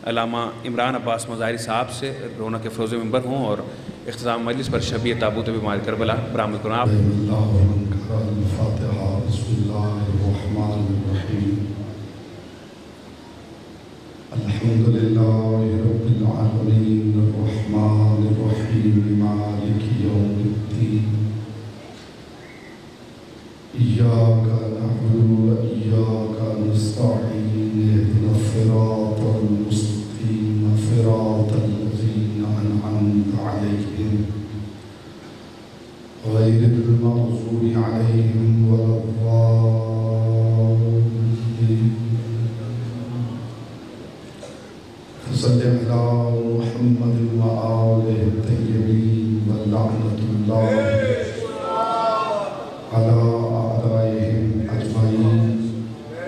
علامہ عمران عباس مظاہری صاحب سے رونق فروز ممبر ہوں اور اختتام مجلس پر شبیہ تابوت بیمار کربلا برآمد کرنا. الفاتحہ. بسم اللہ الرحمن الرحیم. الحمد للہ رب العالمین الرحمن الرحیم مالک یوم الدین. إياك نعبد وإياك نستعين اهدنا الصراط المستقيم صراط الذين أنعمت عليهم غير المغضوب عليهم ولا الضالين. فصل على محمد وآله الطيبين ولعنة الله على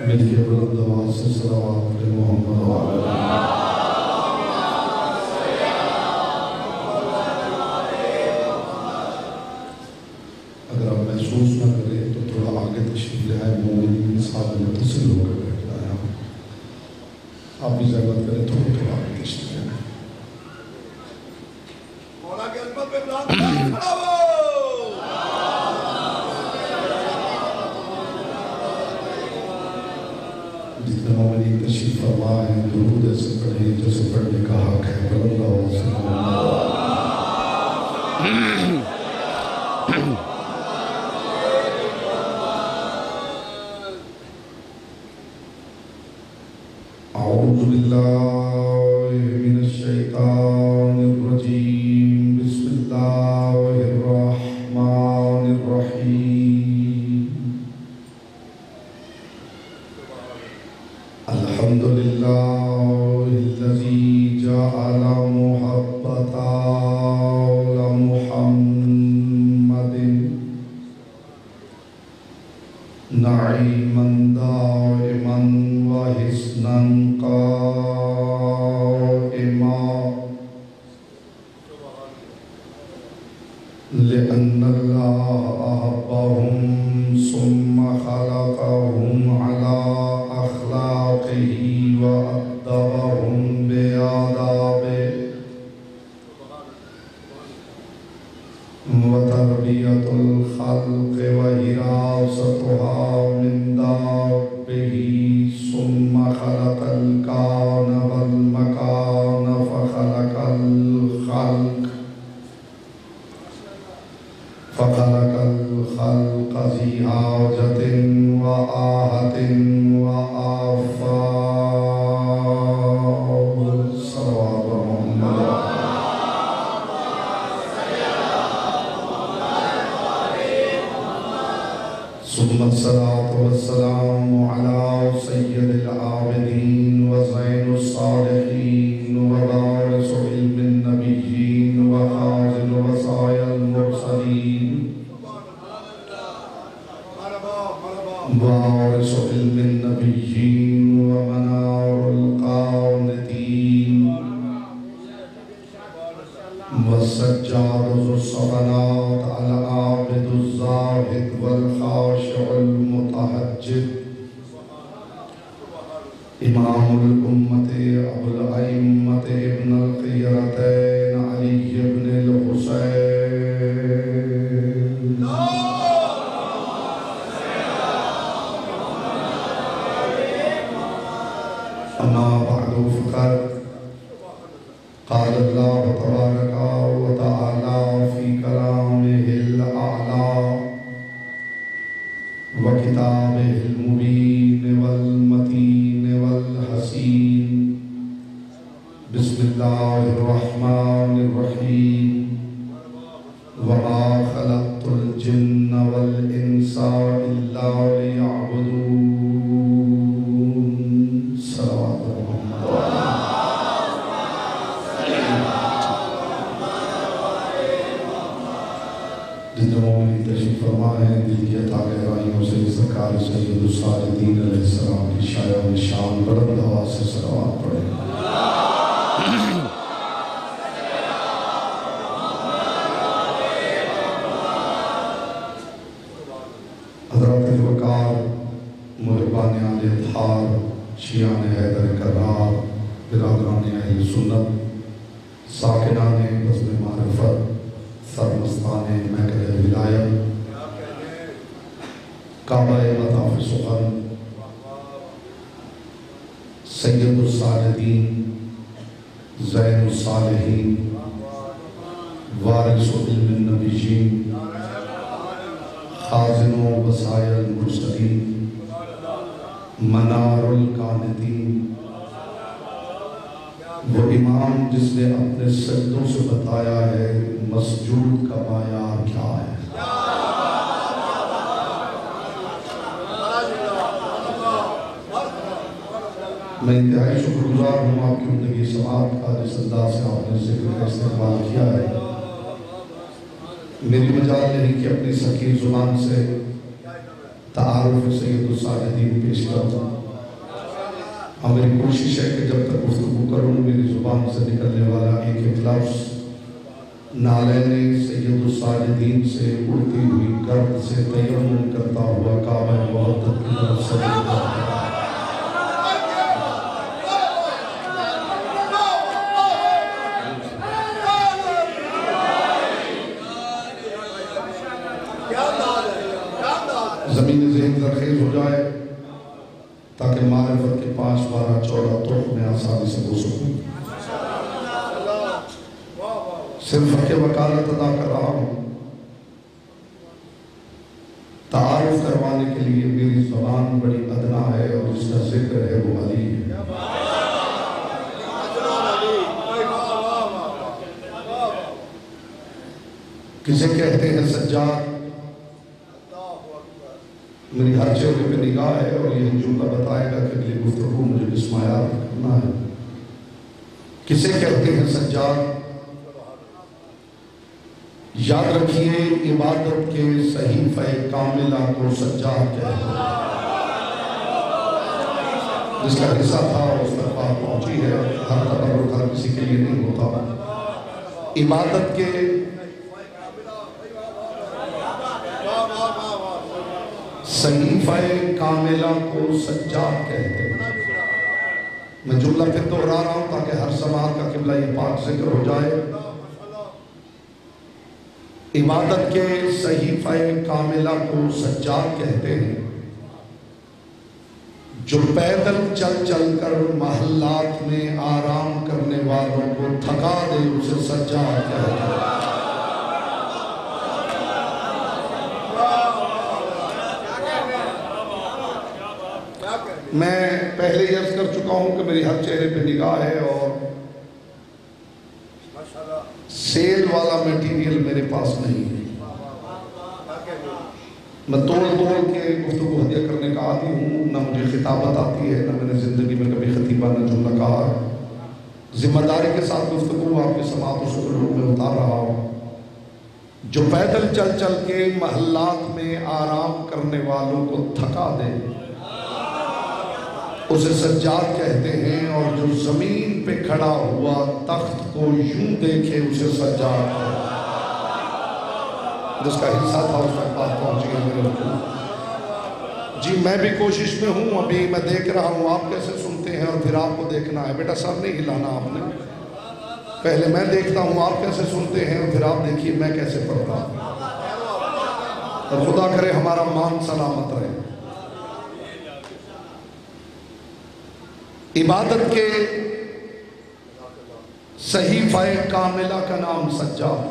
مل کے بلند آواز سے صلوات پڑھیں محمد وعلا. اگر آپ محسوس نہ کریں تو تھوڑا آگے تشریف لے آئے. مومنین صاحب متصل ہو کر بیٹھ جائیں. آپ بھی زحمت کریں تھوڑا آگے تشریف لے آئیں. مولا کے عظمت پہ بلند کھڑا ہو. جتنے مومنین تشریف فرما ہیں درود ایسے پڑھیں جیسے پڑھنے کا حق ہے. بلند آواز سے اعوذ باللہ من الشیطان الرجیم. بسم اللہ الرحمن الرحیم. الحمد لله الذي جعل محبة محمد نعيما دائما وحسنا قائما لأن الله أحبهم ثم خلقهم على أخلاقه وأدبهم بآدابه وتربية الخلق وحراستها من دابه ثم خلق الكون والمكان فخلق الخلق ذي حاجة وآهة وآفات. صلوات محمد ثم الصلاة والسلام على سيد العابدين وزين الصالحين ووارث علم النبيين وخازن وصايا المرسلين وارث علم النبيين ومنار القانتين والسجاد ذو الصفنات العابد الزاهد والخاشع المتهجد امام الامة ابو الائمة ابن الخيرتين علي بن الحسين. اما بعد فقد قال الله تبارك وتعالى في كلامه الأعلى وكتابه المبين والمتين والحسين. بسم الله الرحمن الرحيم. وما خلقت الجن والإنس إلا ليعبدون. صلوات محمد. جتنے مومنین تشریف فرما ہیں دل کی عطا گہرائیوں سے سرکار سید الصالحین علیہ السلام کی شایع نشان بلند آواز سے صلوات پڑھیں. حضرات وقار محبان آل اطہار شیعان حیدر کرار برادران اہل سنت، ساکنان بزم معرفت، سرمستان محکل ولایت، کعبہ مطاف سخن، سید الساجدین، زین الصالحین، وارث علم النبیین، خازن وصایا المرسلین، منار القانتین، وہ امام جس نے اپنے سجدوں سے بتایا ہے مسجود کا معیار کیا ہے۔ میں انتہائی شکر گزار ہوں آپ کی زندگی سماعت کا، جس انداز سے آپ نے ذکر کا استقبال کیا ہے۔ میری مجال نہیں کہ اپنی سخی زبان سے تعارف سید الساجدین پیش کروں، اور میری کوشش ہے کہ جب تک گفتگو کروں میری زبان سے نکلنے والا ایک ایک لفظ نالین سید الساجدین سے اڑتی ہوئی گرد سے تیمم کرتا ہوا کعبہ محبت کی طرف سے زمین ذہن زرخیز ہو جائے تاکہ معرفت کے 5-12 چوڑا طرق میں آسانی سے ہو سکوں۔ صرف حق وکالت ادا کر رہا ہوں، تعارف کروانے کے لیے میری زبان بڑی ادنا ہے اور جس کا ذکر ہے وہ علی ہے۔ کسے کہتے ہیں سجاد، میری ہر چہرے پہ نگاہ ہے اور یہ جملہ بتائے گا کہ اگلی گفتگو مجھے اس معیار کرنا ہے۔ کسے کہتے ہیں سجاد، یاد رکھیے عبادت کے صحیفہ کاملہ کو سجاد کہتے ہیں۔ جس کا حصہ تھا اس تک بات پہنچی ہے، ہر تبرک ہر کسی کے لیے نہیں ہوتا۔ عبادت کے صحیفہ کاملہ کو سجاد کہتے ہیں۔ میں جملہ پھر دہرا رہا ہوں تاکہ ہر سماعت کا قبلہ یہ پاک ذکر ہو جائے۔ عبادت کے صحیفہ کاملہ کو سجاد کہتے ہیں، جو پیدل چل چل کر محلات میں آرام کرنے والوں کو تھکا دے اسے سجاد کہتے ہیں۔ میں پہلے ہی عرض کر چکا ہوں کہ میری ہر چہرے پہ نگاہ ہے اور سیل والا میٹیریل میرے پاس نہیں ہے۔ میں توڑ کے گفتگو ہدیہ کرنے کا عادی ہوں، نہ مجھے خطابت آتی ہے، نہ میں نے زندگی میں کبھی خطیبانہ جملہ کہا ہے۔ ذمہ داری کے ساتھ گفتگو آپ کی سماعت و سلوک میں اتار رہا ہوں۔ جو پیدل چل چل کے محلات میں آرام کرنے والوں کو تھکا دے اسے سجاد کہتے ہیں، اور جو زمین پہ کھڑا ہوا تخت کو یوں دیکھے اسے سجاد کہتے ہیں۔ جس کا حصہ تھا اس تک بات پہنچ گئی میرے حضور۔ جی میں بھی کوشش میں ہوں، ابھی میں دیکھ رہا ہوں آپ کیسے سنتے ہیں اور پھر آپ کو دیکھنا ہے۔ بیٹا سر نہیں ہلانا آپ نے، پہلے میں دیکھتا ہوں آپ کیسے سنتے ہیں اور پھر آپ دیکھیے میں کیسے پڑھتا ہوں، اور خدا کرے ہمارا مان سلامت رہے۔ عبادت کے صحیفہ کاملہ کا نام سجاد،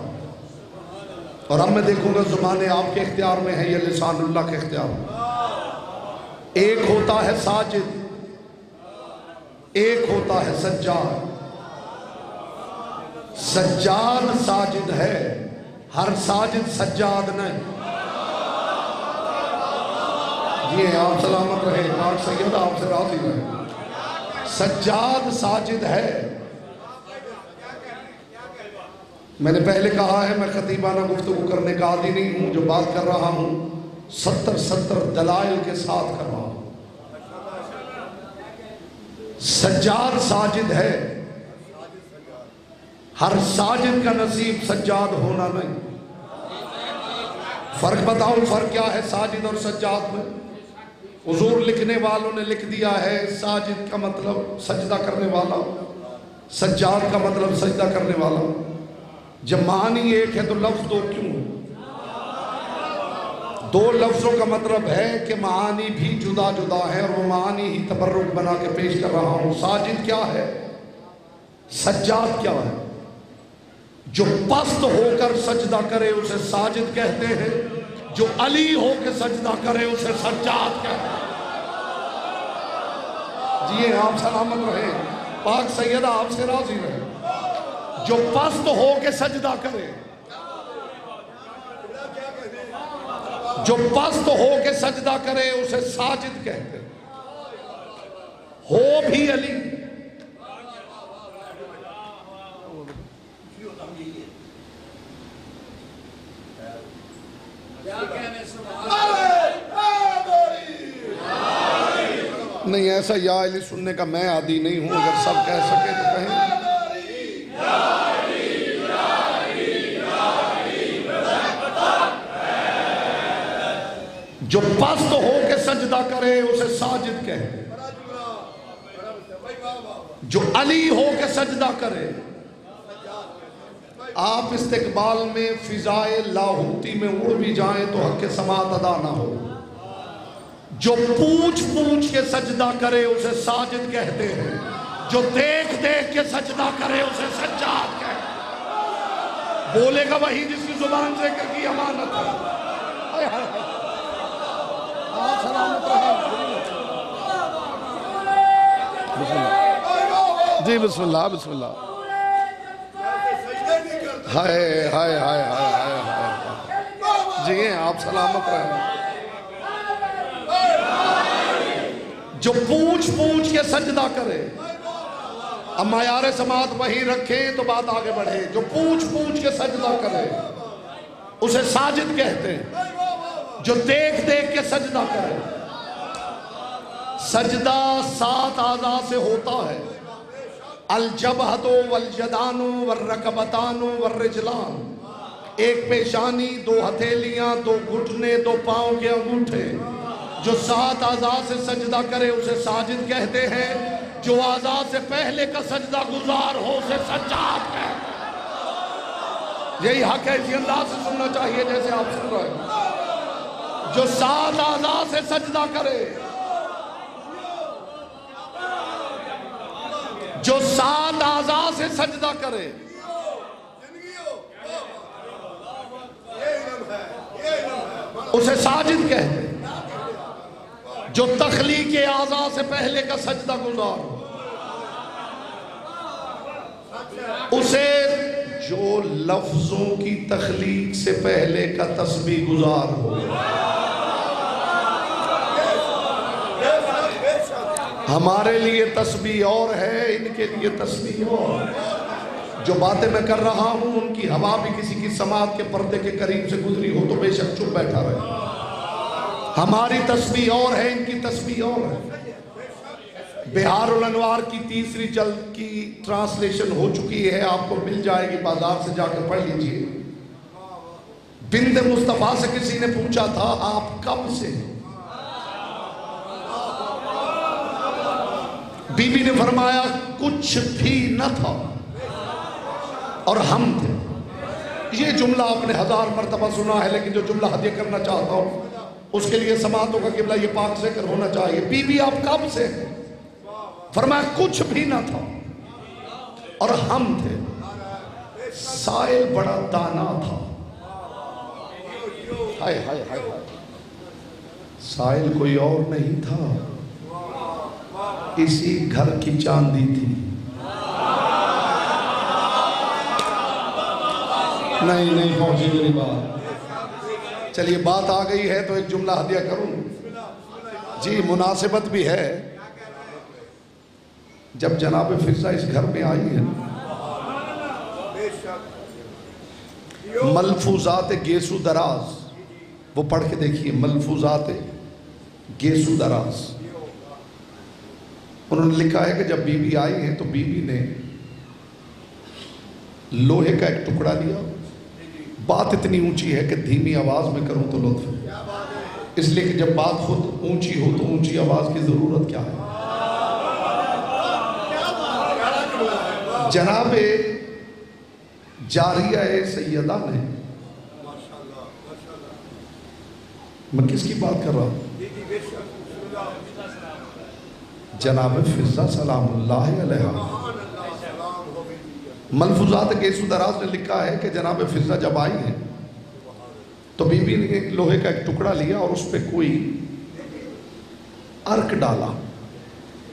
اور اب میں دیکھوں گا زبانیں آپ کے اختیار میں ہیں یا لسان اللہ کے اختیار میں۔ ایک ہوتا ہے ساجد، ایک ہوتا ہے سجاد۔ سجاد ساجد ہے، ہر ساجد سجاد نہیں۔ جی آپ سلامت رہے، پاک سید آپ سے راضی رہے۔ سجاد ساجد ہے۔ میں نے پہلے کہا ہے میں خطیبانہ گفتگو کرنے کا عادی نہیں ہوں، جو بات کر رہا ہوں 70 دلائل کے ساتھ کر رہا ہوں۔ سجاد ساجد ہے، ہر ساجد کا نصیب سجاد ہونا نہیں۔ فرق بتاؤ، فرق کیا ہے ساجد اور سجاد میں؟ حضور لکھنے والوں نے لکھ دیا ہے ساجد کا مطلب سجدہ کرنے والا، سجاد کا مطلب سجدہ کرنے والا. جب معنی ایک ہے تو لفظ دو کیوں؟ دو لفظوں کا مطلب ہے کہ معانی بھی جدا جدا ہے اور وہ معانی ہی تبرک بنا کے پیش کر رہا ہوں. ساجد کیا ہے؟ سجاد کیا ہے؟ جو پست ہو کر سجدہ کرے اسے ساجد کہتے ہیں، جو علی ہو کے سجدہ کرے اسے سجاد کہتے ہیں. جی آپ سلامت رہے، پاک سیدہ آپ سے راضی رہے. جو پست ہو کے سجدہ کرے، جو پست ہو کے سجدہ کرے اسے ساجد کہتے ہیں، ہو بھی علی. نہیں ایسا یا علی سننے کا میں عادی نہیں ہوں، اگر سب کہہ سکے تو کہیں. جو پست ہو کے سجدہ کرے اسے ساجد کہتے، جو علی ہو کے سجدہ کرے. آپ استقبال میں فضائے لاہوتی میں اڑ بھی جائیں تو حق سماعت ادا نہ ہو. جو پوچھ پوچھ کے سجدہ کرے اسے ساجد کہتے ہیں، جو دیکھ دیکھ کے سجدہ کرے اسے سجاد کہتے ہیں. بولے گا وہی جس کی زبان ذکر کی امانت ہے. آپ سلامت رہیں. جی بسم اللہ بسم اللہ. ہائے ہائے ہائے ہائے ہائے. جی آپ سلامت رہیں. جو پوچھ پوچھ کے سجدہ کرے، اب معیار سماعت وہی رکھیں تو بات آگے بڑھے. جو پوچھ پوچھ کے سجدہ کرے اسے ساجد کہتے ہیں، جو دیکھ دیکھ کے سجدہ کرے. سجدہ 7 اعضاء سے ہوتا ہے، الجبہۃ والجدان والرکبتان والرجلان. ایک پیشانی، 2 ہتھیلیاں، 2 گھٹنے، 2 پاؤں کے انگوٹھے. جو 7 اعضاء سے سجدہ کرے اسے ساجد کہتے ہیں. جو اعضاء سے پہلے کا سجدہ گزار ہو اسے سجاد کہتے ہیں. یہی حق ہے، اسی انداز سے سننا چاہیے جیسے آپ سن رہے ہیں. جو 7 اعضاء سے سجدہ کرے، جو 7 اعضاء سے سجدہ کرے اسے ساجد کہتے ہیں. جو تخلیق اعضاء سے پہلے کا سجدہ گزار اسے، جو لفظوں کی تخلیق سے پہلے کا تسبیح گزار ہو. ہمارے لیے تسبیح اور ہے، ان کے لیے تسبیح اور. جو باتیں میں کر رہا ہوں ان کی ہوا بھی کسی کی سماعت کے پردے کے قریب سے گزری ہو تو بے شک چپ بیٹھا رہے. ہماری تسبیح اور ہے، ان کی تسبیح اور ہے. بہار الانوار کی 3ری جلد کی ٹرانسلیشن ہو چکی ہے، آپ کو مل جائے گی، بازار سے جا کر پڑھ لیجئے. بنت مصطفیٰ سے کسی نے پوچھا تھا آپ کب سے؟ بی بی نے فرمایا کچھ بھی نہ تھا اور ہم تھے. یہ جملہ آپ نے 1000 مرتبہ سنا ہے، لیکن جو جملہ ہدیہ کرنا چاہتا ہوں اس کے لیے سماعتوں کا قبلہ یہ پاک ذکر ہونا چاہیے. بی بی آپ کب سے؟ فرمایا کچھ بھی نہ تھا اور ہم تھے. سائل بڑا دانا تھا. ہائے ہائے ہائے ہائے. سائل کوئی اور نہیں تھا، اسی گھر کی چاندی تھی. نہیں پہنچی میری بات. چلیے بات آ گئی ہے تو ایک جملہ ہدیہ کروں. جی مناسبت بھی ہے. جب جناب فضہ اس گھر میں آئی ہے، ملفوظات گیسو دراز وہ پڑھ کے دیکھیے. ملفوظات گیسو دراز انہوں نے لکھا ہے کہ جب بی بی آئی ہیں تو بی بی نے لوہے کا ایک ٹکڑا لیا. بات اتنی اونچی ہے کہ دھیمی آواز میں کروں تو لطف، اس لیے کہ جب بات خود اونچی ہو تو اونچی آواز کی ضرورت کیا ہے. جناب جاریہ سیدہ نے، میں کس کی بات کر رہا ہوں؟ جناب فضہ سلام اللہ علیہ، ملفوظات گیسو دراز نے لکھا ہے کہ جناب فضہ جب آئی ہیں تو بی بی نے لوہے کا ایک ٹکڑا لیا اور اس پہ کوئی عرق ڈالا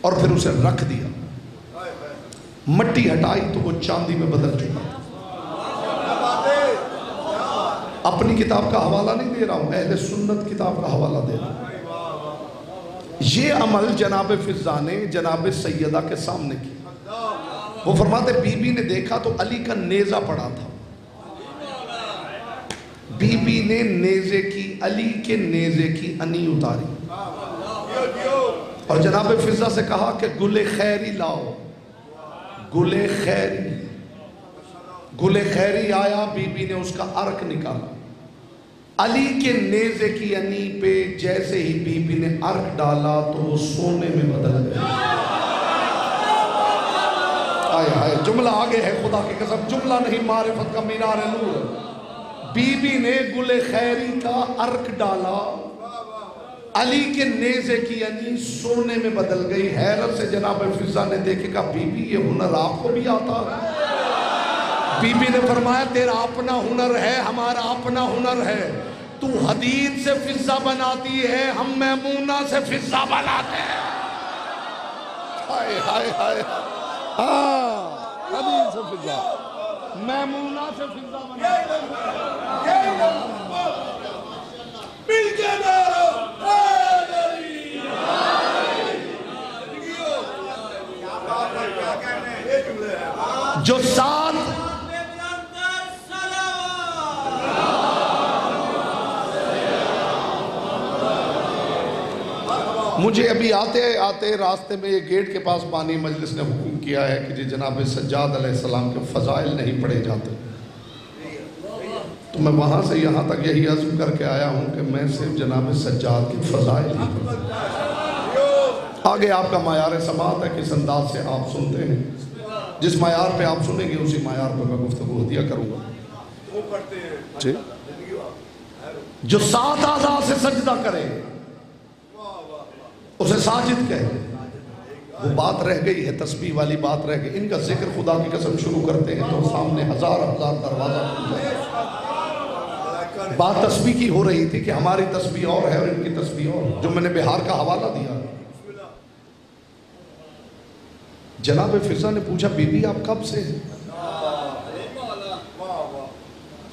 اور پھر اسے رکھ دیا، مٹی ہٹائی تو وہ چاندی میں بدل چکا۔ اپنی کتاب کا حوالہ نہیں دے رہا ہوں، اہل سنت کتاب کا حوالہ دے رہا ہوں۔ یہ عمل جناب فضہ نے جناب سیدہ کے سامنے کیا۔ وہ فرماتے بی بی نے دیکھا تو علی کا نیزہ پڑا تھا، بی بی نے نیزے کی، علی کے نیزے کی انی اتاری اور جناب فضہ سے کہا کہ گل خیری لاؤ، گل خیری، گل خیری آیا، بی بی نے اس کا عرق نکالا، علی کے نیزے کی انی پہ جیسے ہی بی بی نے عرق ڈالا تو وہ سونے میں بدل گیا۔ آئے آئے، جملہ آگے ہے، خدا کی قسم جملہ نہیں، معرفت کا مینار نور۔ بی بی نے گل خیری کا عرق ڈالا، علی کے نیزے کی انی سونے میں بدل گئی۔ حیرت سے جناب فضہ نے دیکھے کہا بی بی یہ ہنر آپ کو بھی آتا ہے؟ بی بی نے فرمایا تیرا اپنا ہنر ہے، ہمارا اپنا ہنر ہے، تو حدید سے فضہ بناتی ہے، ہم میمونہ سے فضہ بناتے ہیں۔ ہائے ہائے ہائے، ہاں حدید سے فضہ، میمونہ سے فضہ بناتے ہیں۔ مل کے نارو جو ساتھ مجھے ابھی آتے آتے راستے میں یہ گیٹ کے پاس بانی مجلس نے حکم کیا ہے کہ جی جناب سجاد علیہ السلام کے فضائل نہیں پڑھے جاتے، تو میں وہاں سے یہاں تک یہی عزم کر کے آیا ہوں کہ میں صرف جناب سجاد کی فضائل ہی پڑھوں۔ آگے آپ کا معیار سماعت ہے، کس انداز سے آپ سنتے ہیں، جس معیار پہ آپ سنیں گے اسی معیار پہ میں گفتگو ہدیہ کروں گا۔ جو 7 اعضاء سے سجدہ کرے اسے ساجد کہے، وہ بات رہ گئی ہے، تسبیح والی بات رہ گئی۔ ان کا ذکر خدا کی قسم شروع کرتے ہیں تو سامنے ہزار دروازہ کھل جائے۔ بات تسبیح کی ہو رہی تھی کہ ہماری تسبیح اور ہے اور ان کی تسبیح اور، جو میں نے بہار کا حوالہ دیا۔ جناب فضہ نے پوچھا بی بی آپ کب سے ہیں؟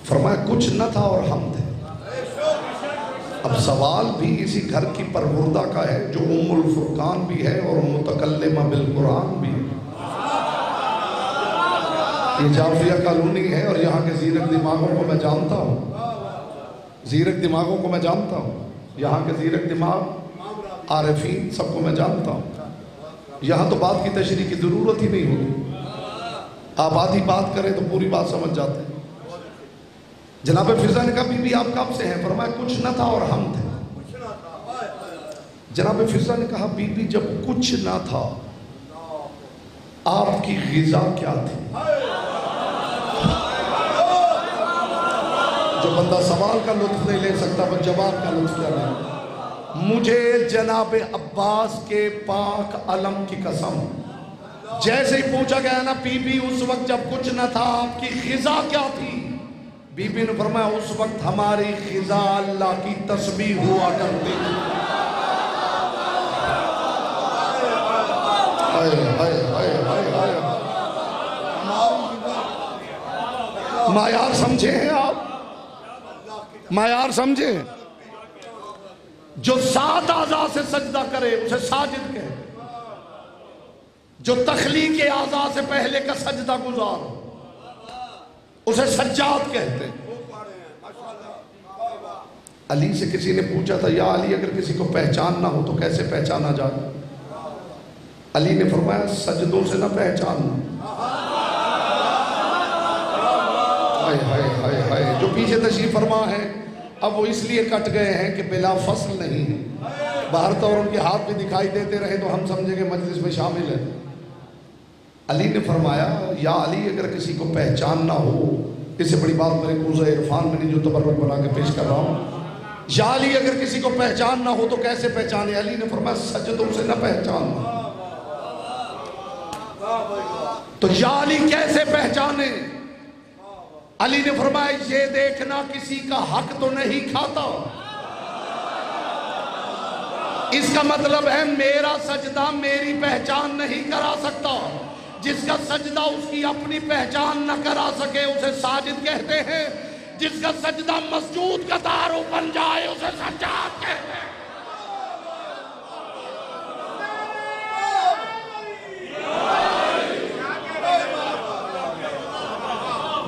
فرمایا کچھ نہ تھا اور ہم تھے۔ اب سوال بھی اسی گھر کی پروردہ کا ہے جو ام الفرقان بھی ہے اور متکلمہ بالقرآن بھی ہے۔ یہ جعفریہ کالونی ہے اور یہاں کے زیرک دماغوں کو میں جانتا ہوں، زیرک دماغوں کو میں جانتا ہوں، یہاں کے زیرک دماغ عارفین سب کو میں جانتا ہوں۔ یہاں تو بات کی تشریح کی ضرورت ہی نہیں ہوتی، آپ آدھی بات کریں تو پوری بات سمجھ جاتے ہیں۔ جناب فضہ نے کہا بی بی آپ کب سے ہیں؟ فرمایا کچھ نہ تھا اور ہم تھے۔ جناب فضہ نے کہا بی بی جب کچھ نہ تھا آپ کی غذا کیا تھی؟ جو بندہ سوال کا لطف نہیں لے سکتا وہ جواب کا لطف کیا نہیں۔ مجھے جناب عباس کے پاک علم کی قسم، جیسے ہی پوچھا گیا نا بی بی اس وقت جب کچھ نہ تھا آپ کی غذا کیا تھی، بی بی نے فرمایا اس وقت ہماری غذا اللہ کی تسبیح ہوا کرتی تھی۔ معیار سمجھے ہیں آپ؟ معیار سمجھے ہیں؟ جو 7 اعضاء سے سجدہ کرے اسے ساجد کہے، جو تخلیق اعضاء سے پہلے کا سجدہ گزار اسے سجاد کہتے ہیں۔ علی سے کسی نے پوچھا تھا یا علی اگر کسی کو پہچاننا ہو تو کیسے پہچانا جائے؟ علی نے فرمایا سجدوں سے نہ پہچاننا۔ ہائے ہائے ہائے ہائے، جو پیچھے تشریف فرما ہے اب وہ اس لیے کٹ گئے ہیں کہ بلا فصل نہیں ہے، باہر تو اور ان کے ہاتھ بھی دکھائی دیتے رہے تو ہم سمجھیں کہ مجلس میں شامل ہے۔ علی نے فرمایا یا علی اگر کسی کو پہچان نہ ہو، اس سے بڑی بات میرے کوزہ عرفان میں نہیں جو تبرک بنا کے پیش کر رہا ہوں، یا علی اگر کسی کو پہچان نہ ہو تو کیسے پہچانے؟ علی نے فرمایا سجدوں سے نہ پہچاننا۔ تو یا علی کیسے پہچانے؟ علی نے فرمایا یہ دیکھنا کسی کا حق تو نہیں کھاتا، اس کا مطلب ہے میرا سجدہ میری پہچان نہیں کرا سکتا، جس کا سجدہ اس کی اپنی پہچان نہ کرا سکے اسے ساجد کہتے ہیں، جس کا سجدہ مسجود کا تعارف بن جائے اسے سجاد کہتے ہیں۔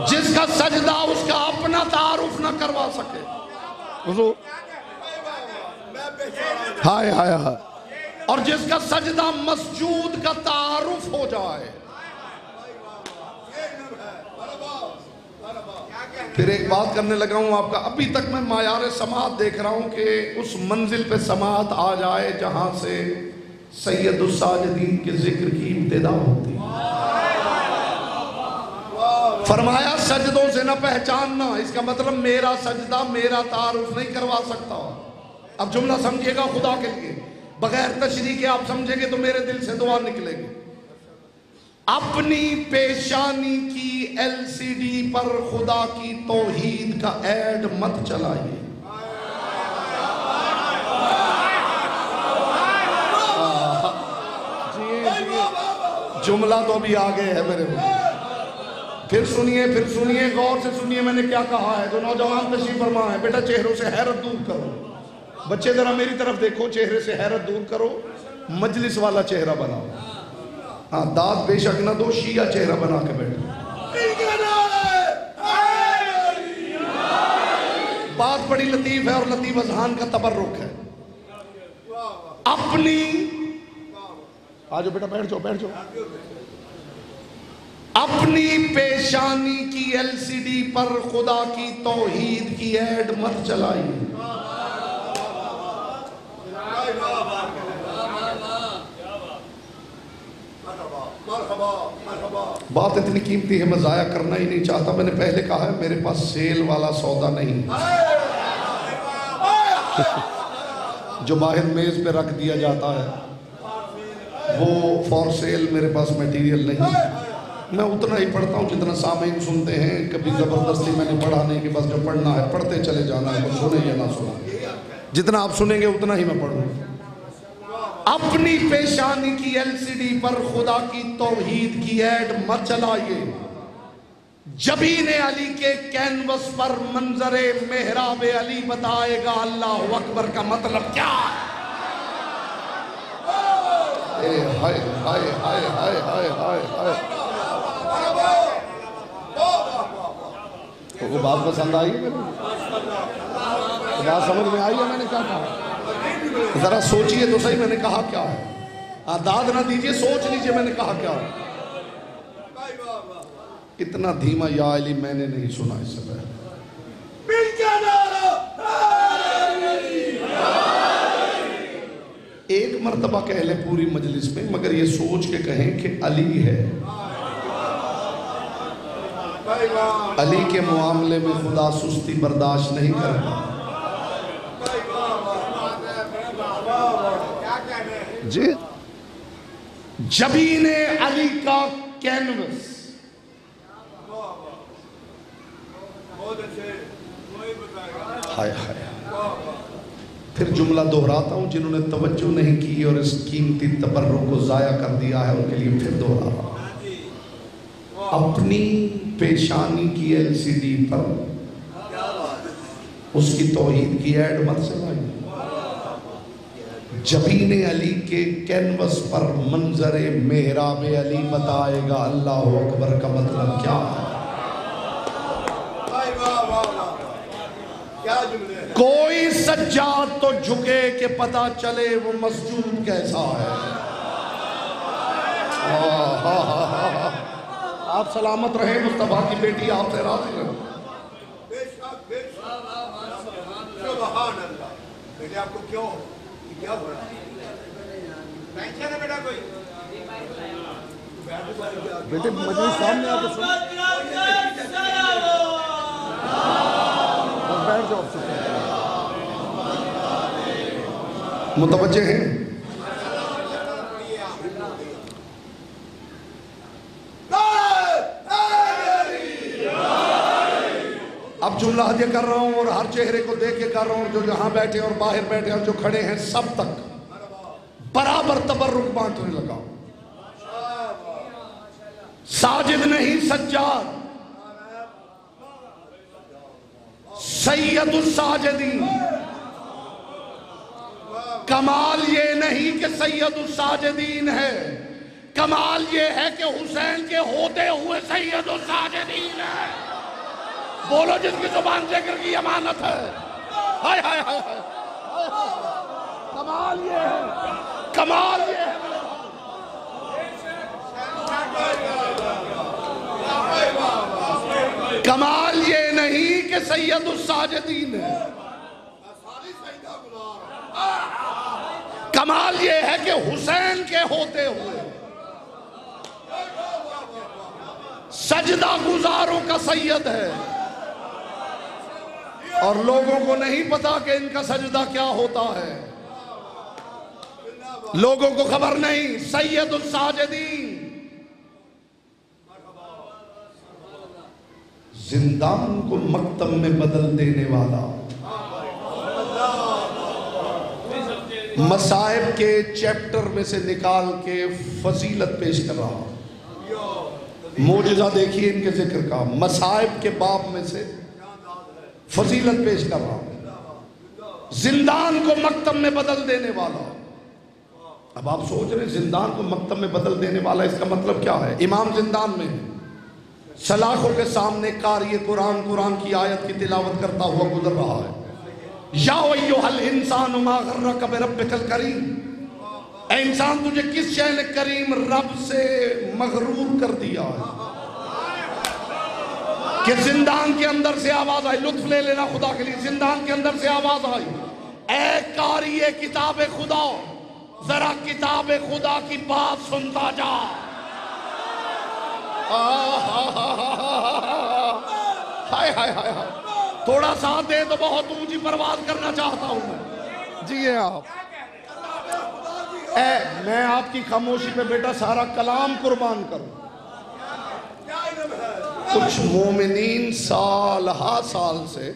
جس کا سجدہ اس کا اپنا تعارف نہ کروا سکے، حضور ہائے ہائے ہائے، اور جس کا سجدہ مسجود کا تعارف ہو جائے۔ پھر ایک بات کرنے لگا ہوں آپ کا، ابھی تک میں معیار سماعت دیکھ رہا ہوں کہ اس منزل پہ سماعت آ جائے جہاں سے سید الساجدین کے ذکر کی ابتدا ہوتی۔ فرمایا سجدوں سے نہ پہچاننا، اس کا مطلب میرا سجدہ میرا تعارف نہیں کروا سکتا۔ اب جملہ سمجھے گا خدا کے لیے، بغیر تشریح کے آپ سمجھیں گے تو میرے دل سے دعا نکلے گی۔ اپنی پیشانی کی ایل سی ڈی پر خدا کی توحید کا ایڈ مت چلائیے۔ جملہ تو ابھی آگے ہے میرے بھائی، پھر سنیے غور سے سنیے میں نے کیا کہا ہے۔ جو نوجوان تشریف فرما ہے، بیٹا چہروں سے حیرت دور کرو، بچے ذرا میری طرف دیکھو، چہرے سے حیرت دور کرو، مجلس والا چہرہ بناؤ۔ ہاں داد بے شک نہ دو، شیعہ چہرہ بنا کے بیٹھو۔ بات بڑی لطیف ہے اور لطیف اذہان کا تبرک ہے۔ اپنی آجو بیٹا بیٹھ جاؤ، اپنی پیشانی کی ایل سی ڈی پر خدا کی توحید کی ایڈ مت چلائیے۔ بات اتنی قیمتی ہے میں ضائع کرنا ہی نہیں چاہتا۔ میں نے پہلے کہا ہے میرے پاس سیل والا سودا نہیں، جو باہر میز پہ رکھ دیا جاتا ہے وہ فور سیل میرے پاس میٹیریل نہیں۔ میں اتنا ہی پڑھتا ہوں جتنا سامعین سنتے ہیں، کبھی زبردستی میں نے پڑھا نہیں کہ بس جو پڑھنا ہے پڑھتے چلے جانا ہے، بس سنے یا نہ سنے، جتنا آپ سنیں گے اتنا ہی میں پڑھوں۔ اپنی پیشانی کی ایل سی ڈی پر خدا کی توحید کی ایڈ مت چلائیے۔ جبین علی کے کینوس پر منظر محراب علی بتائے گا اللہ اکبر کا مطلب کیا ہے۔ ہائے ہائے ہائے ہائے ہائے ہائے ہائے، وہ بات پسند آئی ہے؟ بات سمجھ میں آئی ہے میں نے کیا کہا؟ ذرا سوچئے تو صحیح میں نے کہا کیا ہے۔ داد نہ دیجئے، سوچ لیجئے میں نے کہا کیا ہے۔ اتنا دھیما یا علی میں نے نہیں سنا اس سے پہلے۔ ایک مرتبہ کہہ لیں پوری مجلس میں، مگر یہ سوچ کے کہیں کہ علی ہے، علی کے معاملے میں خدا سستی برداشت نہیں کرتا۔ جی جبین علی کا کینوس، ہائے ہائے، پھر جملہ دہراتا ہوں، جنہوں نے توجہ نہیں کی اور اس قیمتی تبرک کو ضائع کر دیا ہے ان کے لیے پھر دہرا رہا ہوں۔ اپنی پیشانی کی ایل سی ڈی پر اس کی توحید کی ایڈ مت چلائیے۔ جبین علی کے کینوس پر منظر محراب علی بتائے گا اللہ اکبر کا مطلب کیا ہے۔ کوئی سجاد تو جھکے کہ پتہ چلے وہ مسجود کیسا ہے۔ آپ سلامت رہیں، مصطفیٰ کی بیٹی آپ سے راضی رہے۔ سبحان اللہ۔ بیٹے آپ کو کیوں کیا ہو رہا ہے؟ ٹینشن ہے بیٹا کوئی؟ بیٹے مجلس سامنے آ کے سن، بس بیٹھ جاؤ، متوجہ ہیں؟ اب جملہ یہ کر رہا ہوں اور ہر چہرے کو دیکھ کے کر رہا ہوں، جو یہاں بیٹھے اور باہر بیٹھے اور جو کھڑے ہیں سب تک برابر تبرک بانٹنے لگا. ساجد نہیں سجاد، سید الساجدین. کمال یہ نہیں کہ سید الساجدین ہے، کمال یہ ہے کہ حسین کے ہوتے ہوئے سید الساجدین ہے. بولو جس کی زبان ذکر کی امانت ہے. ہائے ہائے ہائے ہائے، کمال یہ ہے، کمال یہ ہے. کمال یہ نہیں کہ سید الساجدین ہے، کمال یہ ہے کہ حسین کے ہوتے ہوئے سجدہ گزاروں کا سید ہے. اور لوگوں کو نہیں پتا کہ ان کا سجدہ کیا ہوتا ہے، لوگوں کو خبر نہیں. سید الساجدین، زندان کو مکتب میں بدل دینے والا، مصائب کے چیپٹر میں سے نکال کے فضیلت پیش کر رہا. معجزہ دیکھیے ان کے ذکر کا، مصائب کے باب میں سے فضیلت پیش کر رہا ہوں. زندان کو مکتب میں بدل دینے والا. اب آپ سوچ رہے ہیں زندان کو مکتب میں بدل دینے والا، اس کا مطلب کیا ہے؟ امام زندان میں سلاخوں کے سامنے قاری قرآن کی آیت کی تلاوت کرتا ہوا گزر رہا ہے. یا ایھا الانسان ما غرک بربک الکریم، اے انسان تجھے کس شے نے کریم رب سے مغرور کر دیا ہے کہ زندان کے اندر سے آواز آئی. لطف لے لینا خدا کے لیے. زندان کے اندر سے آواز آئی، اے قاری کتاب خدا، ذرا کتاب خدا کی بات سنتا جا. ہائے ہائے ہائے ہائے، تھوڑا ساتھ دے تو بہت اونچی پرواز کرنا چاہتا ہوں میں. جی ہیں آپ. میں آپ کی خاموشی پہ بیٹا سارا کلام قربان کروں. کچھ مومنین سال ہا سال سے،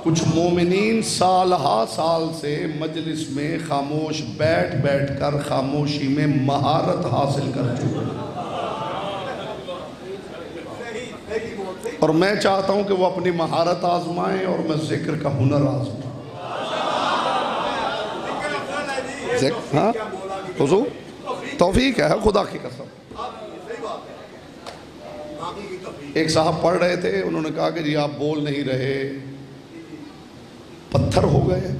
کچھ مومنین سال ہا سال سے مجلس میں خاموش بیٹھ بیٹھ کر خاموشی میں مہارت حاصل کر چکے، اور میں چاہتا ہوں کہ وہ اپنی مہارت آزمائیں اور میں ذکر کا ہنر آزمائیں. ہاں حضور توفیق ہے خدا کی قسم. ایک صاحب پڑھ رہے تھے، انہوں نے کہا کہ جی آپ بول نہیں رہے، پتھر ہو گئے.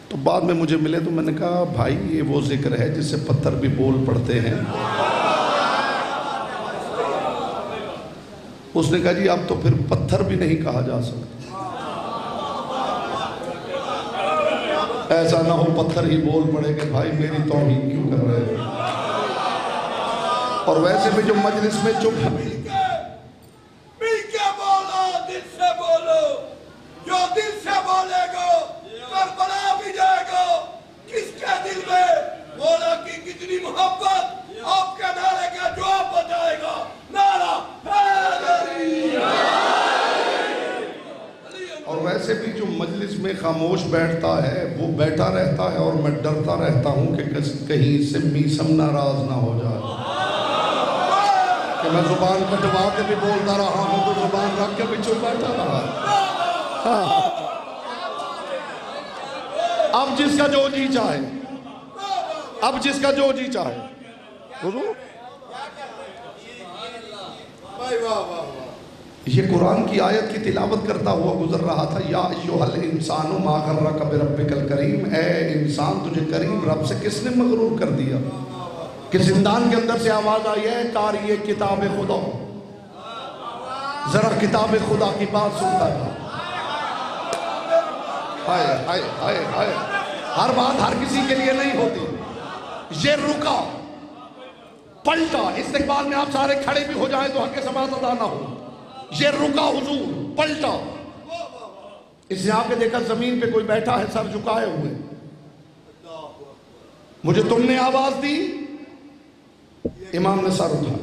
تو بعد میں مجھے ملے تو میں نے کہا بھائی یہ وہ ذکر ہے جس سے پتھر بھی بول پڑتے ہیں. اس نے کہا جی اب تو پھر پتھر بھی نہیں کہا جا سکتا، ایسا نہ ہو پتھر ہی بول پڑے کہ بھائی میری توہین کیوں کر رہے ہیں. اور ویسے بھی جو مجلس میں چپ مل کے بولو، دل سے بولو، جو دل سے بولے گا کربلا بھی جائے گا. کس کے دل میں مولا کی کتنی محبت آپ کے نعرے کا جواب بتائے گا. نعرہ حیدری. اور ویسے بھی جو مجلس میں خاموش بیٹھتا ہے وہ بیٹھا رہتا ہے، اور میں ڈرتا رہتا ہوں کہ کہیں اس سے میسم ناراض نہ ہو جائے کہ میں زبان کٹوا کے بھی بولتا رہا ہوں تو زبان رکھ کے بھی چپ بیٹھا رہا. اب جس کا جو جی چاہے، اب جس کا جو جی چاہے. یہ قرآن کی آیت کی تلاوت کرتا ہوا گزر رہا تھا. یا ایھا الانسان ما غرک بربک الکریم، اے انسان تجھے کریم رب سے کس نے مغرور کر دیا. کہ زندان کے اندر سے آواز آئی ہے قاری کتاب خدا، ذرا کتاب خدا کی بات سنتا تھا. ہائے ہائے ہائے ہائے ہر بات ہر کسی کے لیے نہیں ہوتی. یہ رکا، پلٹا. استقبال میں آپ سارے کھڑے بھی ہو جائیں تو حق سماعت ادا نہ ہو. یہ رکا حضور، پلٹا. اس نے آ کے دیکھا زمین پہ کوئی بیٹھا ہے سر جھکائے ہوئے. مجھے تم نے آواز دی. امام نے سر اٹھا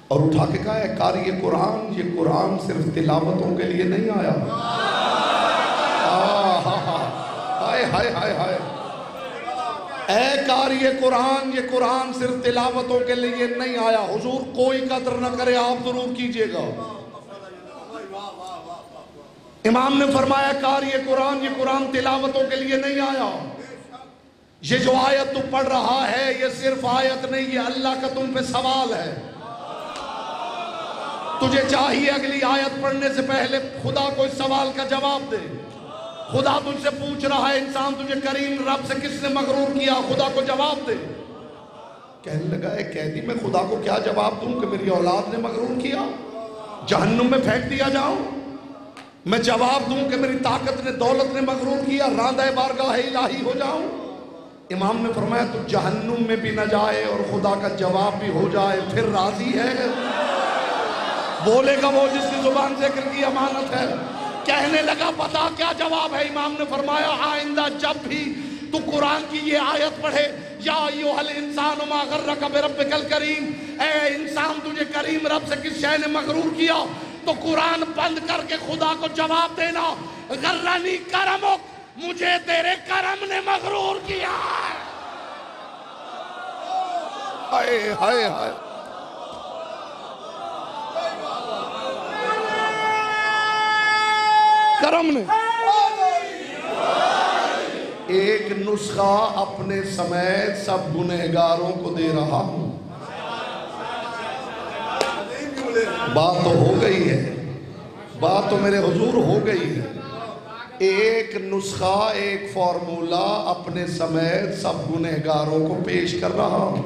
اور اٹھا کے کہا ہے قاری قرآن، یہ قرآن صرف تلاوتوں کے لیے نہیں آیا. ہائے ہائے ہائے ہائے. اے قاری قرآن، یہ قرآن صرف تلاوتوں کے لیے نہیں آیا. حضور کوئی قدر نہ کرے آپ ضرور کیجئے گا. امام نے فرمایا قاری قرآن، یہ قرآن تلاوتوں کے لیے نہیں آیا. یہ جو آیت تو پڑھ رہا ہے یہ صرف آیت نہیں، یہ اللہ کا تم پہ سوال ہے. تجھے چاہیے اگلی آیت پڑھنے سے پہلے خدا کو اس سوال کا جواب دے. خدا تجھ سے پوچھ رہا ہے انسان تجھے کریم رب سے کس نے مغرور کیا، خدا کو جواب دے. کہنے لگا ہے قیدی میں خدا کو کیا جواب دوں کہ میری اولاد نے مغرور کیا، جہنم میں پھینک دیا جاؤں؟ میں جواب دوں کہ میری طاقت نے دولت نے مغرور کیا، راندہ بارگاہ الہی ہو جاؤں؟ امام نے فرمایا تو جہنم میں بھی نہ جائے اور خدا کا جواب بھی ہو جائے پھر راضی ہے؟ بولے گا وہ جس کی زبان ذکر کی امانت ہے. کہنے لگا بتا کیا جواب ہے؟ امام نے فرمایا آئندہ جب بھی تو قرآن کی یہ آیت پڑھے یا ایھا الانسان ما غرک بربک الکریم، اے انسان تجھے کریم رب سے کس شے نے مغرور کیا، تو قرآن بند کر کے خدا کو جواب دینا غرنی کرمک، مجھے تیرے کرم نے مغرور کیا. ہائے ہائے ہائے. کرم نے ایک نسخہ اپنے سمیت سب گنہگاروں کو دے رہا ہوں. بات تو ہو گئی ہے، بات تو میرے حضور ہو گئی ہے. ایک نسخہ، ایک فارمولہ اپنے سمیت سب گنہگاروں کو پیش کر رہا ہوں.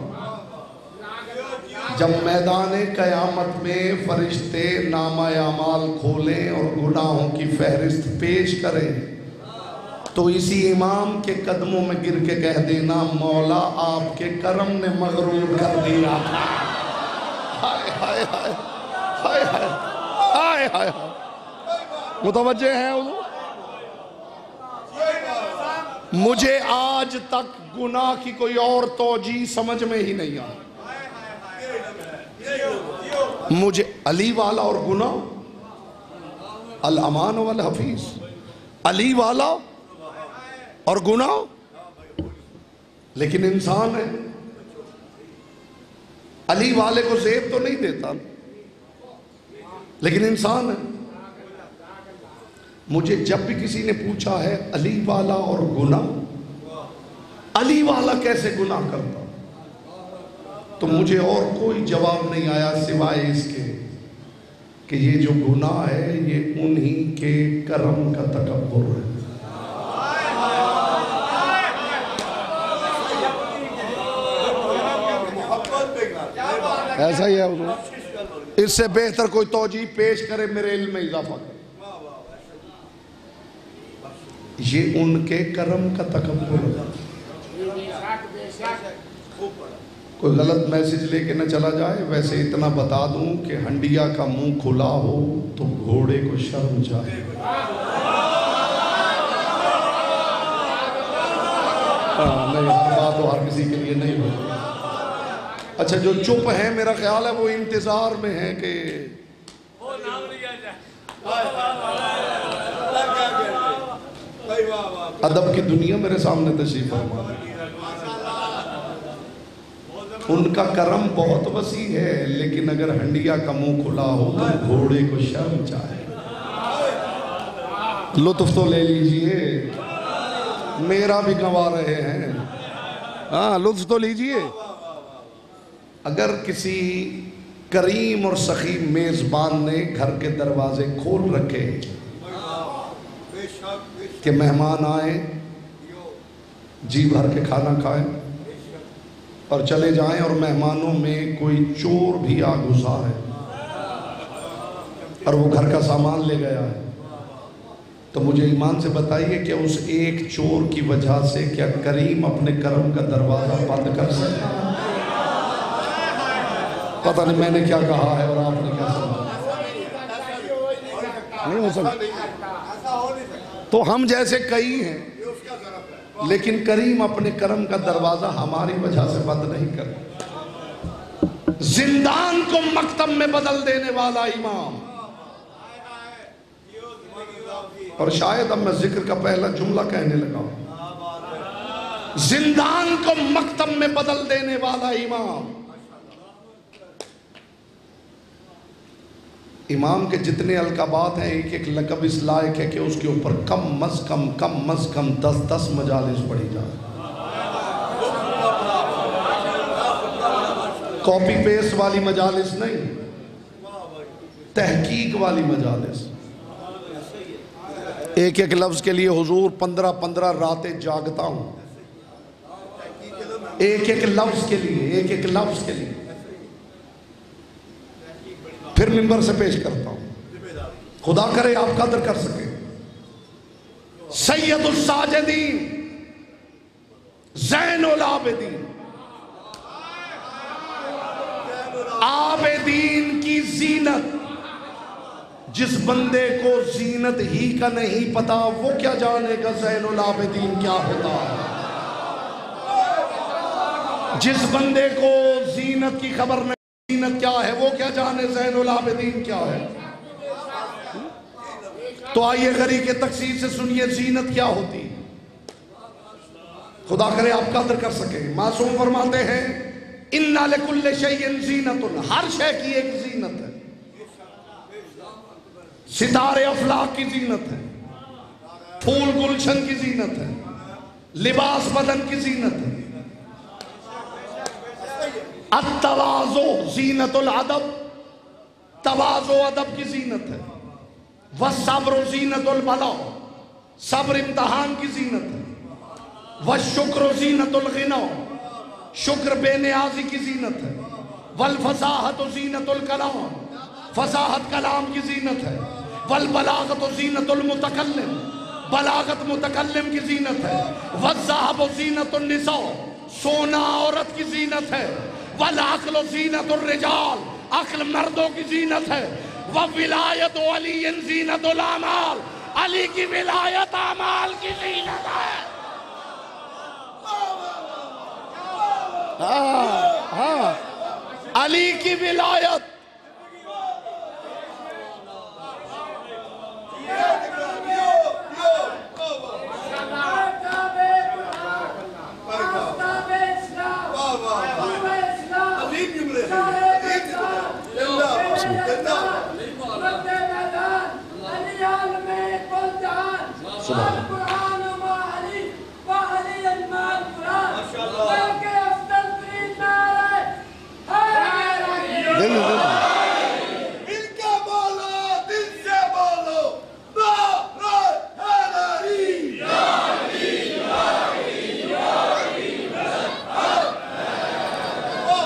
جب میدان قیامت میں فرشتے نامہ اعمال کھولیں اور گناہوں کی فہرست پیش کریں تو اسی امام کے قدموں میں گر کے کہہ دینا مولا آپ کے کرم نے مغرور کر دیا. ہائے ہائے ہائے ہائے ہائے ہائے ہائے. متوجہ ہیں حضور؟ مجھے آج تک گناہ کی کوئی اور توجیہ سمجھ میں ہی نہیں آئی. مجھے علی والا اور گناہ، الامان والحفیظ، علی والا اور گناہ، لیکن انسان ہے. علی والے کو زیب تو نہیں دیتا لیکن انسان ہے. مجھے جب بھی کسی نے پوچھا ہے علی والا اور گناہ، علی والا کیسے گناہ کرتا، تو مجھے اور کوئی جواب نہیں آیا سوائے اس کے کہ یہ جو گناہ ہے یہ انہی کے کرم کا تکبر ہے. ایسا ہی ہے حضور. اس سے بہتر کوئی توجیہ پیش کرے میرے علم میں اضافہ کرے. یہ ان کے کرم کا تکبر ہے. کوئی غلط میسج لے کے نہ چلا جائے. ویسے اتنا بتا دوں کہ ہنڈیا کا منہ کھلا ہو تو گھوڑے کو شرم جائے. نہیں، بات تو ہر کسی کے لیے نہیں ہوتی. اچھا جو چپ ہیں میرا خیال ہے وہ انتظار میں ہیں کہ ادب کی دنیا میرے سامنے تشریف فرما. ان کا کرم بہت وسیع ہے لیکن اگر ہنڈیا کا منہ کھلا ہو تو گھوڑے کو شرم چاہے. لطف تو لے لیجئے، میرا بھی گنوا رہے ہیں. ہاں لطف تو لیجئے. اگر کسی کریم اور سخی میزبان نے گھر کے دروازے کھول رکھے کہ مہمان آئیں جی بھر کے کھانا کھائیں اور چلے جائیں، اور مہمانوں میں کوئی چور بھی آ گھسا ہے اور وہ گھر کا سامان لے گیا ہے، تو مجھے ایمان سے بتائیے کہ اس ایک چور کی وجہ سے کیا کریم اپنے کرم کا دروازہ بند کر سکتا؟ پتہ نہیں میں نے کیا کہا ہے اور آپ نے کیا سمجھا؟ نہیں ہو سکتا۔ تو ہم جیسے کئی ہیں، لیکن کریم اپنے کرم کا دروازہ ہماری وجہ سے بند نہیں کرتا۔ زندان کو مکتب میں بدل دینے والا امام، اور شاید اب میں ذکر کا پہلا جملہ کہنے لگا ہوں، زندان کو مکتب میں بدل دینے والا امام۔ امام کے جتنے القابات ہیں ایک ایک لقب اس لائق ہے کہ اس کے اوپر کم از کم 10 مجالس پڑھی جائے۔ کاپی پیسٹ والی مجالس نہیں، تحقیق والی مجالس۔ ایک ایک لفظ کے لیے حضور 15 راتیں جاگتا ہوں، ایک ایک لفظ کے لیے پھر منبر سے پیش کرتا ہوں۔ خدا کرے آپ قدر کر سکیں۔ سید الساجدین، زین العابدین، عابدین کی زینت۔ جس بندے کو زینت ہی کا نہیں پتا وہ کیا جانے گا زین العابدین کیا ہوتا ہے۔ جس بندے کو زینت کی خبر نہیں زینت کیا ہے وہ کیا جانے زین العابدین کیا ہے۔ تو آئیے غری کے تقسیم سے سنیے زینت کیا ہوتی۔ خدا کرے آپ قدر کر سکیں۔ معصوم فرماتے ہیں اِنَّا لِكُلِّ شَيْءٍ زِینَةٌ، ہر شے کی ایک زینت ہے۔ ستارے افلاک کی زینت ہے، پھول گلشن کی زینت ہے، لباس بدن کی زینت ہے۔ التواضع زینت الادب، تواضع ادب کی زینت ہے۔ والصبر زینت البلاء، صبر امتحان کی زینت ہے۔ والشکر زینت الغنا، شکر بے نیازی کی زینت ہے۔ والفصاحت زینت الکلام، فصاحت کلام کی زینت ہے۔ والبلاغت زینت المتکلم، بلاغت متکلم کی زینت ہے۔ والذہب زینت النساء، سونا عورت کی زینت ہے۔ والعقل زینت الرجال، عقل مردوں کی زینت ہے۔ وولایت علی زینت الاعمال، علی کی ولایت اعمال کی زینت ہے۔ علی کی ولایت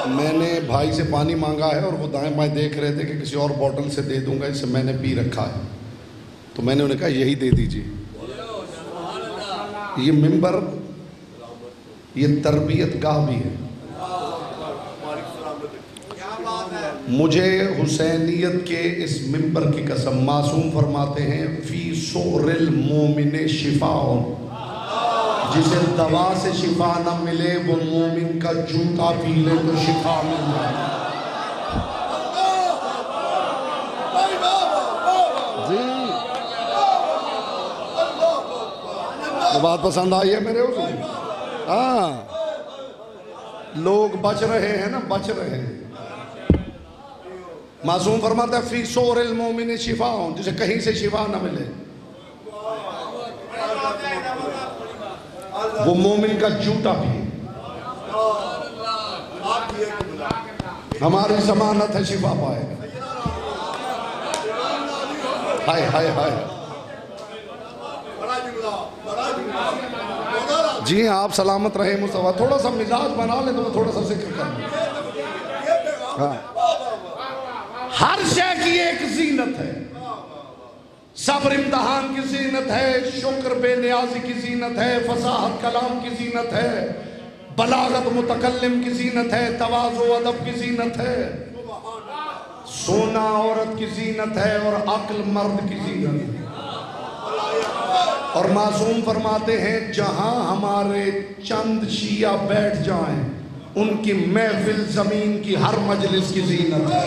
میں نے بھائی سے پانی مانگا ہے اور وہ دائیں بائیں دیکھ رہے تھے کہ کسی اور بوٹل سے دے دوں گا، اسے میں نے پی رکھا ہے، تو میں نے انہیں کہا یہی دے دیجیے۔ یہ ممبر یہ تربیت گاہ بھی ہے۔ مجھے حسینیت کے اس ممبر کی قسم، معصوم فرماتے ہیں فی صور المومن شفاء، جسے دوا سے شفا نہ ملے وہ مومن کا جوتا پی لے تو شفا مل جائے۔ تو بات پسند آئی ہے میرے حضور؟ ہاں، لوگ بچ رہے ہیں نا، بچ رہے ہیں۔ معصوم فرماتا ہے فی صور المومن شفاء، جسے کہیں سے شفا نہ ملے وہ مومن کا جوتا بھی۔ ہماری ضمانت ہے شفا پائے گا۔ ہائے ہائے ہائے۔ جی ہاں، آپ سلامت رہے مصطفیٰ۔ تھوڑا سا مزاج بنا لیں تو میں تھوڑا سا ذکر کروں۔ ہر شے کی ایک زینت ہے۔ صبر امتحان کی زینت ہے، شکر بے نیازی کی زینت ہے، فصاحت کلام کی زینت ہے، بلاغت متکلم کی زینت ہے، تواضع ادب کی زینت ہے، سونا عورت کی زینت ہے اور عقل مرد کی زینت ہے۔ اور معصوم فرماتے ہیں جہاں ہمارے چند شیعہ بیٹھ جائیں ان کی محفل زمین کی ہر مجلس کی زینت ہے۔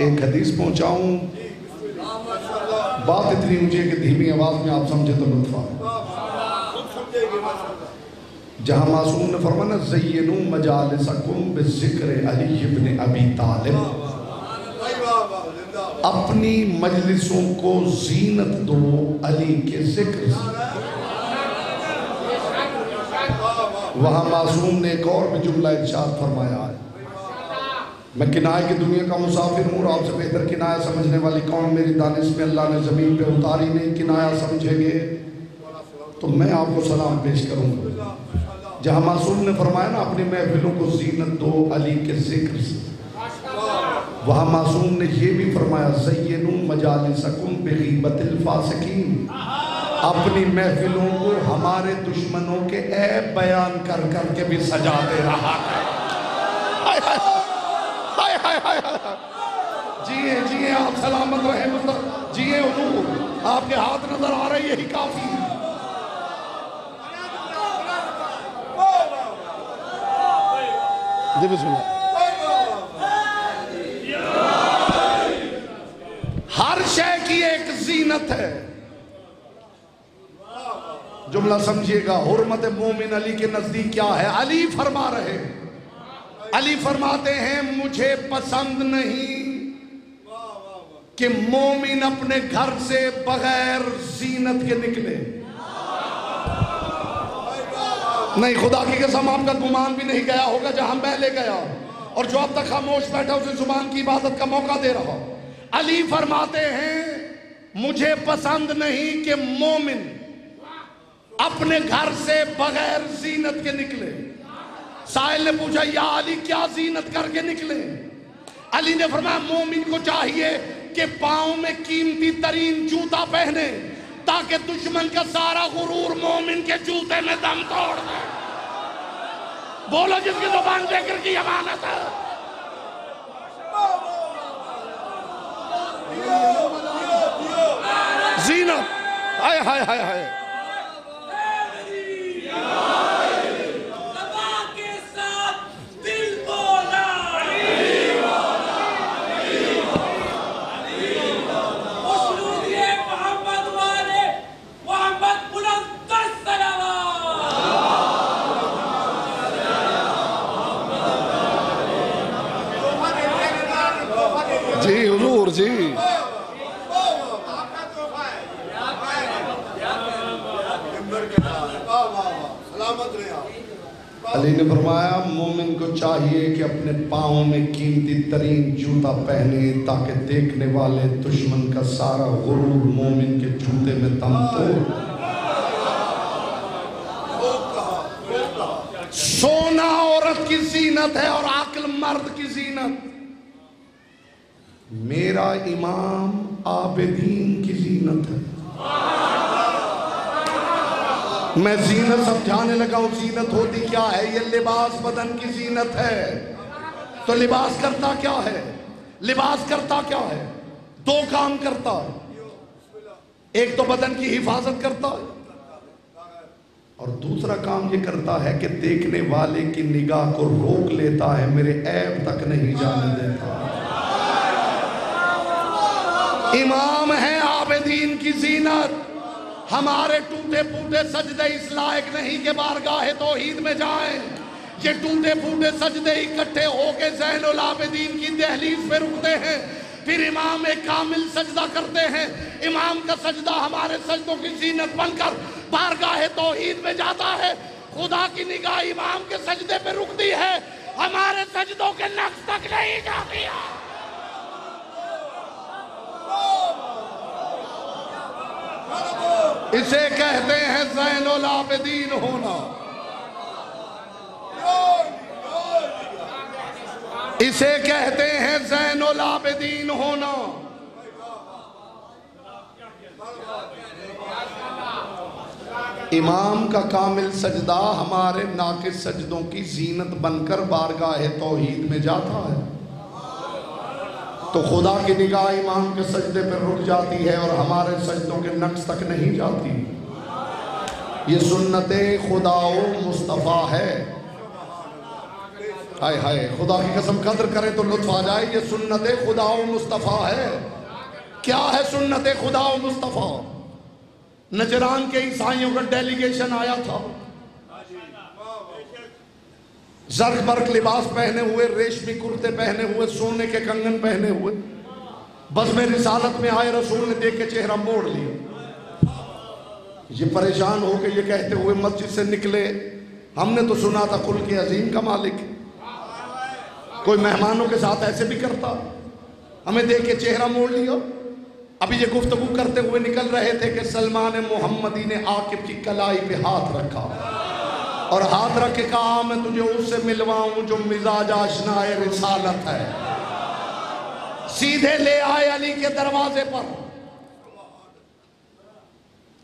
ایک حدیث پہنچاؤں، بات اتنی اونچی ہے کہ دھیمی آواز میں آپ سمجھے تو لطف آئے۔ جہاں معصوم نے فرمایا زینوا مجالسکم بذکر علی ابن ابی طالب، اپنی مجلسوں کو زینت دو علی کے ذکر سے۔ وہاں معصوم نے ایک اور بھی جملہ ارشاد فرمایا ہے، میں کنائے کی دنیا کا مسافر ہوں اور آپ سے بہتر کنایہ سمجھنے والی قوم میری دانش میں اللہ نے زمین پہ اتاری نہیں، کنایہ سمجھیں گے تو میں آپ کو سلام پیش کروں گا۔ جہاں معصوم نے فرمایا نا اپنی محفلوں کو زینت دو علی کے ذکر سے، وہاں معصوم نے یہ بھی فرمایا زینوا مجالسکم بغیبت الفاسقین، اپنی محفلوں کو ہمارے دشمنوں کے عیب بیان کر کر کے بھی سجاتے رہا ہے۔ جیئے آپ سلامت رہے مطلب جیئے حضور، آپ کے ہاتھ نظر آ رہے یہی کافی ہے۔ جی بسم اللہ۔ ہر شے کی ایک زینت ہے، جملہ سمجھیے گا۔ حرمت مومن علی کے نزدیک کیا ہے؟ علی فرما رہے، علی فرماتے ہیں مجھے پسند نہیں کہ مومن اپنے گھر سے بغیر زینت کے نکلے۔ نہیں، خدا کی قسم آپ کا گمان بھی نہیں گیا ہوگا جہاں میں لے گیا، اور جو اب تک خاموش بیٹھا اسے زبان کی عبادت کا موقع دے رہا۔ علی فرماتے ہیں مجھے پسند نہیں کہ مومن اپنے گھر سے بغیر زینت کے نکلے۔ سائل نے پوچھا یا علی کیا زینت کر کے نکلے؟ علی نے فرمایا مومن کو چاہیے کہ پاؤں میں قیمتی ترین جوتا پہنے تاکہ دشمن کا سارا غرور مومن کے جوتے میں دم توڑ دے۔ بولو جس کی زبان ذکر کی امانت ہے۔ زینت، ہائے ہائے ہائے ہائے، جی حضور جی۔ علی نے فرمایا مومن کو چاہیے کہ اپنے پاؤں میں قیمتی ترین جوتا پہنے تاکہ دیکھنے والے دشمن کا سارا غرور مومن کے جوتے میں دم توڑ۔ سونا عورت کی زینت ہے اور عقل مرد کی زینت۔ میرا امام عابدین کی زینت ہے۔ میں زینت سمجھانے لگا ہوں، زینت ہوتی کیا ہے؟ یہ لباس بدن کی زینت ہے۔ تو لباس کرتا کیا ہے؟ لباس کرتا کیا ہے؟ دو کام کرتا ہے، ایک تو بدن کی حفاظت کرتا ہے اور دوسرا کام یہ کرتا ہے کہ دیکھنے والے کی نگاہ کو روک لیتا ہے، میرے عیب تک نہیں جانے دیتا۔ امام ہے عابدین کی زینت۔ ہمارے ٹوٹے پھوٹے سجدے اس لائق نہیں کہ بارگاہ توحید میں جائیں۔ یہ ٹوٹے پھوٹے سجدے اکٹھے ہو کے زین العابدین کی دہلیز پہ رکتے ہیں، پھر امام ایک کامل سجدہ کرتے ہیں۔ امام کا سجدہ ہمارے سجدوں کی زینت بن کر بارگاہ توحید میں جاتا ہے۔ خدا کی نگاہ امام کے سجدے پہ رکتی ہے، ہمارے سجدوں کے نقص تک نہیں جاتی ہے۔ اسے کہتے ہیں زین العابدین ہونا۔ اسے کہتے ہیں زین العابدین ہونا. امام کا کامل سجدہ ہمارے ناقص سجدوں کی زینت بن کر بارگاہ توحید میں جاتا ہے، تو خدا کی نگاہ امام کے سجدے پر رک جاتی ہے اور ہمارے سجدوں کے نقص تک نہیں جاتی. یہ سنت خدا و مصطفیٰ ہے. ہائے ہائے، خدا کی قسم قدر کریں تو لطف آ جائے. یہ سنت خدا و مصطفیٰ ہے. کیا ہے سنت خدا و مصطفیٰ؟ نجران کے عیسائیوں کا ڈیلیگیشن آیا تھا، زرق برق لباس پہنے ہوئے، ریشمی کرتے پہنے ہوئے، سونے کے کنگن پہنے ہوئے، بزم رسالت میں آئے. رسول نے دیکھ کے چہرہ موڑ لیا. یہ پریشان ہو کے یہ کہتے ہوئے مسجد سے نکلے، ہم نے تو سنا تھا خلق عظیم کا مالک، کوئی مہمانوں کے ساتھ ایسے بھی کرتا. ہمیں دیکھ کے چہرہ موڑ لیا. ابھی یہ گفتگو کرتے ہوئے نکل رہے تھے کہ سلمان محمدی نے عاقب کی کلائی پہ ہاتھ رکھا اور ہاتھ رکھ کے کہا میں تجھے اس سے ملواؤں جو مزاج آشنائے رسالت ہے. سیدھے لے آئے علی کے دروازے پر.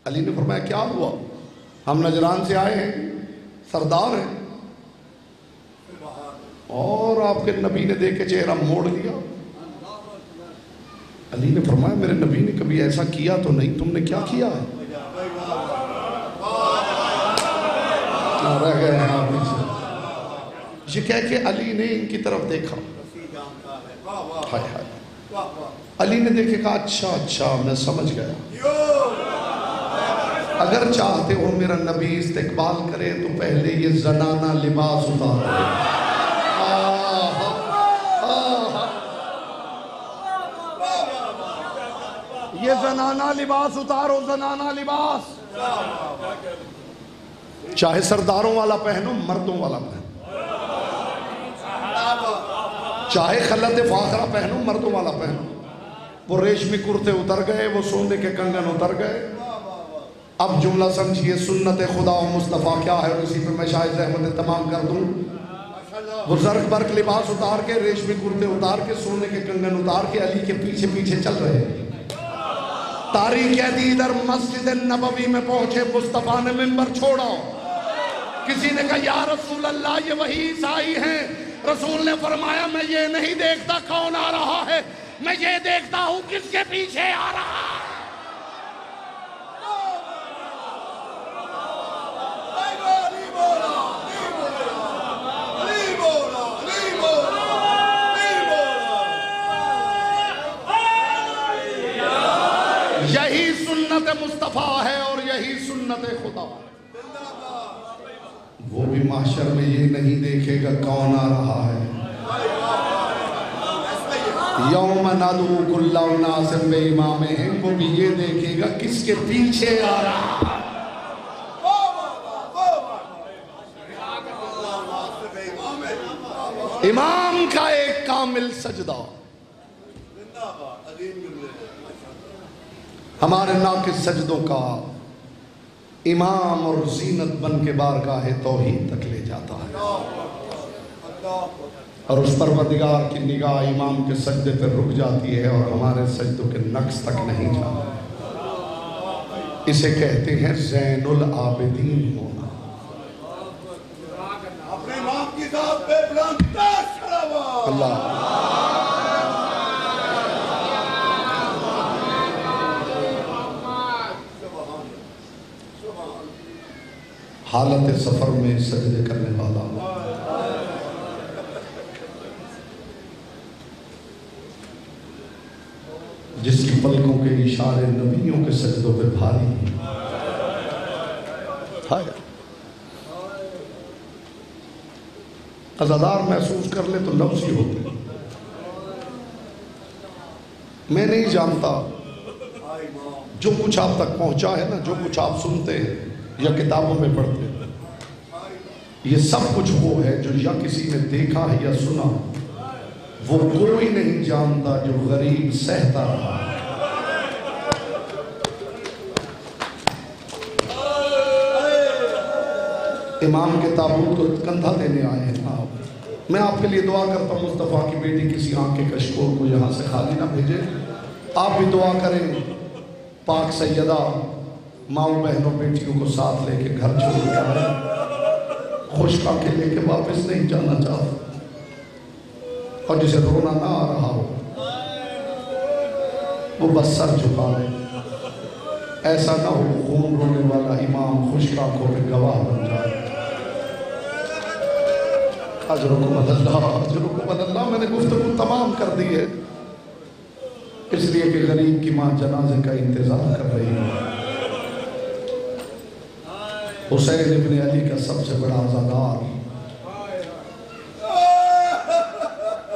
علی نے فرمایا کیا ہوا؟ ہم نجران سے آئے ہیں، سردار ہیں. اور آپ کے نبی نے دیکھ کے چہرہ موڑ لیا. علی نے فرمایا میرے نبی نے کبھی ایسا کیا تو نہیں، تم نے کیا کیا ہے؟ رہ گئے ہیں آپ سے. یہ کہہ کے علی نے ان کی طرف دیکھا. ہائے ہائے. علی نے دیکھے کہا اچھا اچھا میں سمجھ گیا. اگر چاہتے ہو میرا نبی استقبال کرے تو پہلے یہ زنانہ لباس اتارو. یہ زنانہ لباس اتارو، زنانہ لباس. چاہے سرداروں والا پہنو، مردوں والا پہنو. چاہے خلعت فاخرہ پہنو، مردوں والا پہنو. وہ ریشمی کرتے اتر گئے، وہ سونے کے کنگن اتر گئے. اب جملہ سمجھیے سنت خدا و مصطفیٰ کیا ہے، اور اسی پہ میں شاید احمد تمام کر دوں. وہ زرق برق لباس اتار کے، ریشمی کرتے اتار کے، سونے کے کنگن اتار کے علی کے پیچھے پیچھے چل رہے ہیں. تاریخ دیدر مسجد نبوی میں پہنچے. مصطفیٰ نے منبر چھوڑا. کسی نے کہا یا رسول اللہ یہ وہی عیسائی ہیں. رسول نے فرمایا میں یہ نہیں دیکھتا کون آ رہا ہے، میں یہ دیکھتا ہوں کس کے پیچھے آ رہا ہے. یہی سنت مصطفیٰ ہے اور یہی سنت خدا. وہ بھی محشر میں یہ نہیں دیکھے گا کون آ رہا ہے. یوم ندعو کل اناس بامامہم، وہ بھی یہ دیکھے گا کس کے پیچھے آ رہا ہے. امام کا ایک کامل سجدہ ہمارے ناقص سجدوں کا امام اور زینت بن کے بارگاہ توحید تک لے جاتا ہے. اور اس پروردگار کی نگاہ امام کے سجدے پر رک جاتی ہے اور ہمارے سجدوں کے نقص تک نہیں جاتا. اسے کہتے ہیں زین العابدین ہونا. اپنے امام کی ذات پہ بلند صلوات. اللہ حالت سفر میں سجدے کرنے والا جس کی پلکوں کے اشارے نبیوں کے سجدوں پہ بھاری ہیں. عزادار محسوس کر لے تو لفظ ہی ہوتے. میں نہیں جانتا جو کچھ آپ تک پہنچا ہے نا، جو کچھ آپ سنتے ہیں یا کتابوں میں پڑھتے ہیں، یہ سب کچھ وہ ہے جو یا کسی نے دیکھا ہے یا سنا. وہ کوئی نہیں جانتا جو غریب سہتا رہا. امام کے تابوت کو کندھا دینے آئے ہیں آپ. میں آپ کے لیے دعا کرتا ہوں مصطفیٰ کی بیٹی کسی آنکھ کے کشکول کو یہاں سے خالی نہ بھیجے. آپ بھی دعا کریں پاک سیدہ ماؤں بہنوں بیٹیوں کو ساتھ لے کے گھر چھوڑ کے آئے. خشک آنکھیں لے کے واپس نہیں جانا چاہتا اور جسے رونا نہ آ رہا ہو وہ بس سر جھکا لے. ایسا نہ ہو خون رونے والا امام خشک آنکھوں پہ گواہ بن جائے. اجرکم اللہ. میں نے گفتگو تمام کر دی ہے اس لیے کہ غریب کی ماں جنازے کا انتظار کر رہی ہے. حسین ابن علی کا سب سے بڑا عزادار،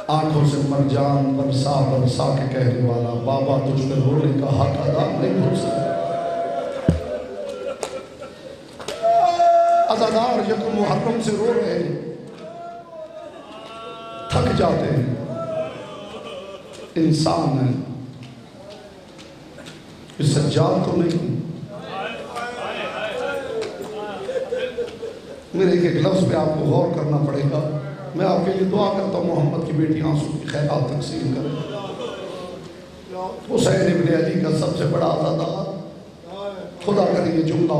آنکھوں سے مرجان برسا برسا کے کہنے والا، بابا تجھ پہ رونے کا حق ادا نہیں ہو سکتا. عزادار یکم محرم سے رو رہے ہیں، تھک جاتے ہیں، انسان ہے، یہ سجاد تو نہیں. میرے ایک لفظ پہ آپ کو غور کرنا پڑے گا. میں آپ کے لیے دعا کرتا ہوں محمد کی بیٹی آنسو کی خیرات تقسیم کرے. حسین ابن علی کا سب سے بڑا عزادار، خدا کرے یہ جملہ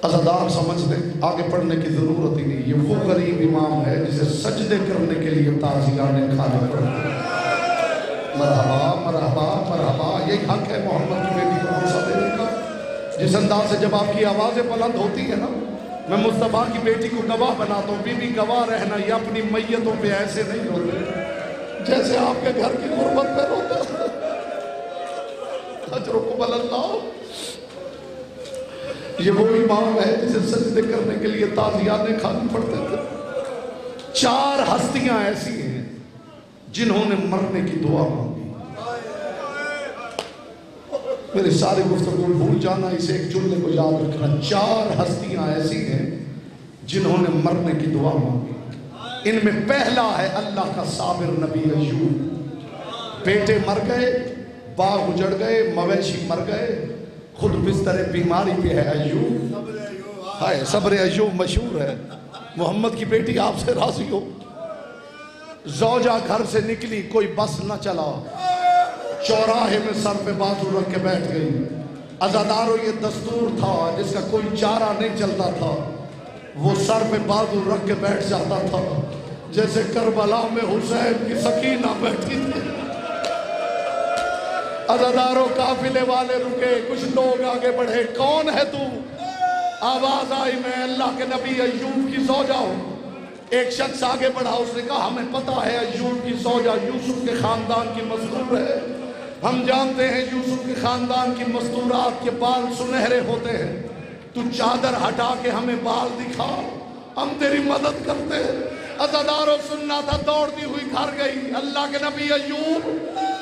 عزادار سمجھ دیں، آگے پڑھنے کی ضرورت ہی نہیں. یہ وہ غریب امام ہے جسے سجدے کرنے کے لیے تازیانے کھانے پڑتے ہیں. مرحبا مرحبا مرحبا. یہی حق ہے محمد کی بیٹی کو عرصہ دینے کا. جس انداز سے جب آپ کی آوازیں بلند ہوتی ہے نا، میں مصطفیٰ کی بیٹی کو گواہ بناتا ہوں. بی بی گواہ رہنا، یہ اپنی میتوں پہ ایسے نہیں روتے جیسے آپ کے گھر کی غربت پہ روتے. اجرکم اللہ. یہ وہ امام ہے جسے سجدے کرنے کے لیے تازیانے کھانے پڑتے تھے. 4 ہستیاں ایسی ہیں جنہوں نے مرنے کی دعا مانگی. میرے سارے گفتگو بھول جانا، اسے ایک جملے کو یاد رکھنا. 4 ہستیاں ایسی ہیں جنہوں نے مرنے کی دعا مانگی. ان میں پہلا ہے اللہ کا صابر نبی ایوب. بیٹے مر گئے، باغ اجڑ گئے، مویشی مر گئے، خود بستر بیماری پہ ہے ایوب. ہائے صبر ایوب مشہور ہے. محمد کی بیٹی آپ سے راضی ہو. زوجہ گھر سے نکلی، کوئی بس نہ چلا، چوراہے میں سر پہ بازو رکھ کے بیٹھ گئی. عزادارو یہ دستور تھا جس کا کوئی چارہ نہیں چلتا تھا. وہ سر پہ بازو رکھ کے بیٹھ جاتا تھا جیسے کربلا میں حسین کی سکینہ بیٹھی تھی. عزادارو قافلے والے رکے، کچھ لوگ آگے بڑھے. کون ہے تو؟ آواز آئی میں اللہ کے نبی ایوب کی زوجہ ہوں. ایک شخص آگے بڑھا، اس نے کہا ہمیں پتا ہے ایوب کی زوجہ یوسف کے خاندان کی مستور ہے. ہم جانتے ہیں یوسف کے خاندان کی مستورات کے بال سنہرے ہوتے ہیں. تو چادر ہٹا کے ہمیں بال دکھا، ہم تیری مدد کرتے ہیں. عزادارو سننا تھا، دوڑتی ہوئی گھر گئی. اللہ کے نبی ایوب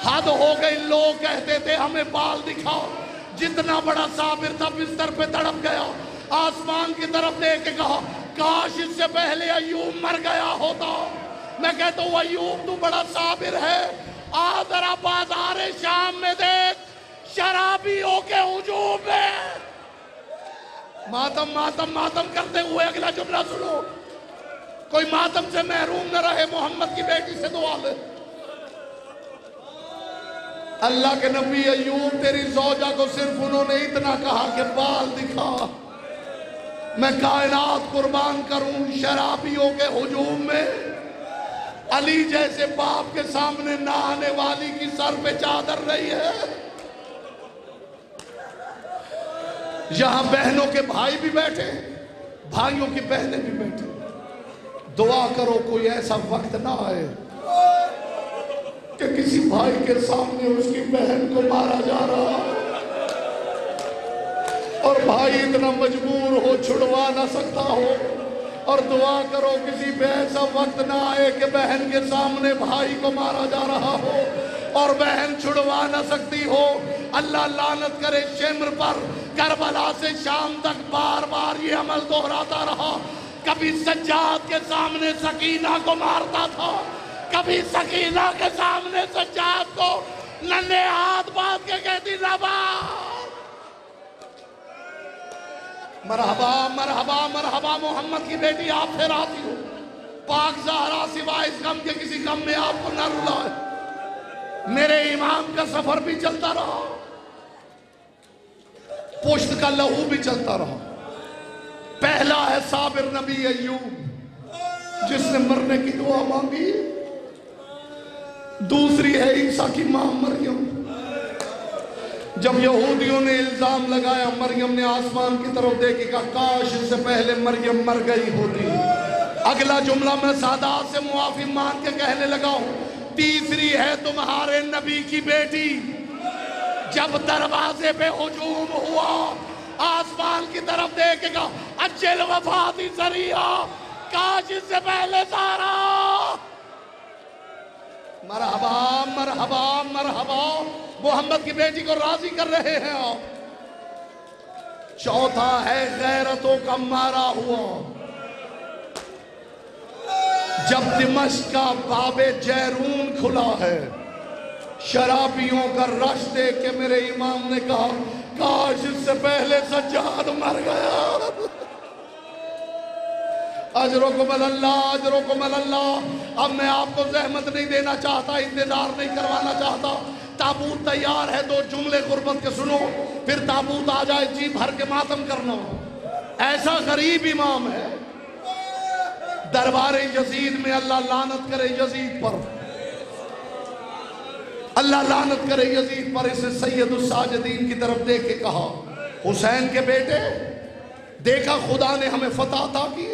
حد ہو گئی. لوگ کہتے تھے ہمیں بال دکھاؤ. جتنا بڑا صابر تھا بستر پہ تڑپ گیا. آسمان کی طرف دیکھ کے کہا کاش اس سے پہلے ایوب مر گیا ہوتا. میں کہتا ہوں ایوب تو بڑا صابر ہے. آ ذرا بازار شام میں دیکھ، شرابیوں کے ہجوم میں ماتم ماتم ماتم کرتے ہوئے اگلا جملہ سنو. کوئی ماتم سے محروم نہ رہے. محمد کی بیٹی سے دعا لے. اللہ کے نبی ایوب تیری زوجہ کو صرف انہوں نے اتنا کہا کہ بال دکھا، میں کائنات قربان کروں شرابیوں کے ہجوم میں. علی جیسے باپ کے سامنے نہ آنے والی کی سر پہ چادر رہی ہے. یہاں بہنوں کے بھائی بھی بیٹھے، بھائیوں کی بہنیں بھی بیٹھے. دعا کرو کوئی ایسا وقت نہ آئے کہ کسی بھائی کے سامنے اس کی بہن کو مارا جا رہا اور بھائی اتنا مجبور ہو چھڑوا نہ سکتا ہو. اور دعا کرو کسی پہ ایسا وقت نہ آئے کہ بہن کے سامنے بھائی کو مارا جا رہا ہو اور بہن چھڑوا نہ سکتی ہو. اللہ لعنت کرے شمر پر. کربلا سے شام تک بار بار یہ عمل دہراتا رہا. کبھی سجاد کے سامنے سکینہ کو مارتا تھا، کبھی سکینہ کے سامنے سجاد کو ننھے ہاتھ باندھ کے کہتی ربا. مرحبا مرحبا مرحبا. محمد کی بیٹی آپ سے راضی ہو. پاک زہرا سوائے اس غم کے کسی غم میں آپ کو نہ رلائے. میرے امام کا سفر بھی چلتا رہا, پشت کا لہو بھی چلتا رہا. پہلا ہے صابر نبی ایوب جس نے مرنے کی دعا مانگی. دوسری ہے عیسیٰ کی ماں مریم. جب یہودیوں نے الزام لگایا, مریم نے آسمان کی طرف دیکھی, کہا کاش اس سے پہلے مریم مر گئی ہوتی. اگلا جملہ میں سادات سے معافی مان کے کہنے لگا ہوں. تیسری ہے تمہارے نبی کی بیٹی. جب دروازے پہ ہجوم ہوا, آسمان کی طرف دیکھے گا, اجل وفاتی ذریعہ, کاش اس سے پہلے سارا. مرحبا مرحبا مرحبا, محمد کی بیٹی کو راضی کر رہے ہیں آپ. چوتھا ہے غیرتوں کا مارا ہوا. جب دمشق کا باب جیرون کھلا ہے, شرابیوں کا رش دیکھ کے میرے امام نے کہا کاش اس سے پہلے سجاد مر گیا. اجرکم اللہ اجرکم اللہ. اب میں آپ کو زحمت نہیں دینا چاہتا, انتظار نہیں کروانا چاہتا. تابوت تیار ہے, 2 جملے غربت کے سنو, پھر تابوت آ جائے جی بھر کے ماتم کرنا. ایسا غریب امام ہے, دربار یزید میں اللہ لعنت کرے یزید پر, اللہ لعنت کرے یزید پر. اسے سید الساجدین کی طرف دیکھ کے کہا حسین کے بیٹے, دیکھا خدا نے ہمیں فتح عطا کی,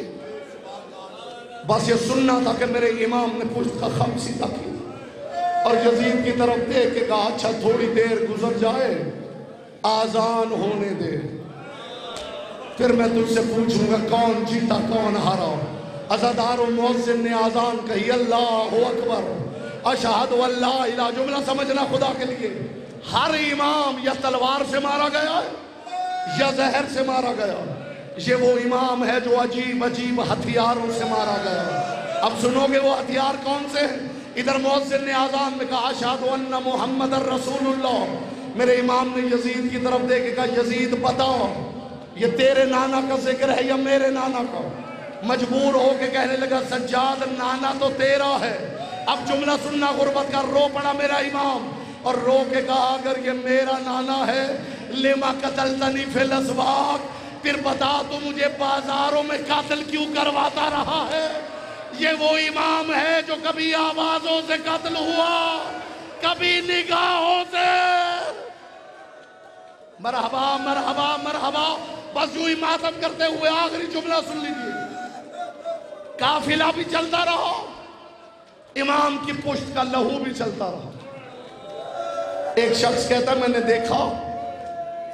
بس یہ سننا تھا کہ میرے امام نے پشت کا خم سیدھا کیا. اور یزید کی طرف دیکھ کے کہا اچھا تھوڑی دیر گزر جائے, آذان ہونے دے, پھر میں تجھ سے پوچھوں گا کون جیتا کون ہارا. عزادار و مؤذن نے آذان کہی, اللہ اکبر اشہد واللہ الہ. جملہ سمجھنا خدا کے لیے, ہر امام یا تلوار سے مارا گیا ہے یا زہر سے مارا گیا. یہ وہ امام ہے جو عجیب عجیب ہتھیاروں سے مارا گیا. اب سنو گے وہ ہتھیار کون سے ہیں. ادھر مؤذن نے آذان میں کہا اشہد ان محمد الرسول اللہ. میرے امام نے یزید کی طرف دیکھ کے کہا یزید بتا یہ تیرے نانا کا ذکر ہے یا میرے نانا کا. مجبور ہو کے کہنے لگا سجاد نانا تو تیرا ہے. اب جملہ سننا غربت کا. رو پڑا میرا امام اور رو کے کہا اگر یہ میرا نانا ہے لما قتلتنی فی الاسواق, پھر بتا تو مجھے بازاروں میں قتل کیوں کرواتا رہا ہے. یہ وہ امام ہے جو کبھی آوازوں سے قتل ہوا, کبھی نگاہوں سے. مرحبا مرحبا مرحبا. بس یوں ہی ماتم کرتے ہوئے آخری جملہ سن لیجیے. قافلہ بھی چلتا رہا, امام کی پشت کا لہو بھی چلتا رہا. ایک شخص کہتا میں نے دیکھا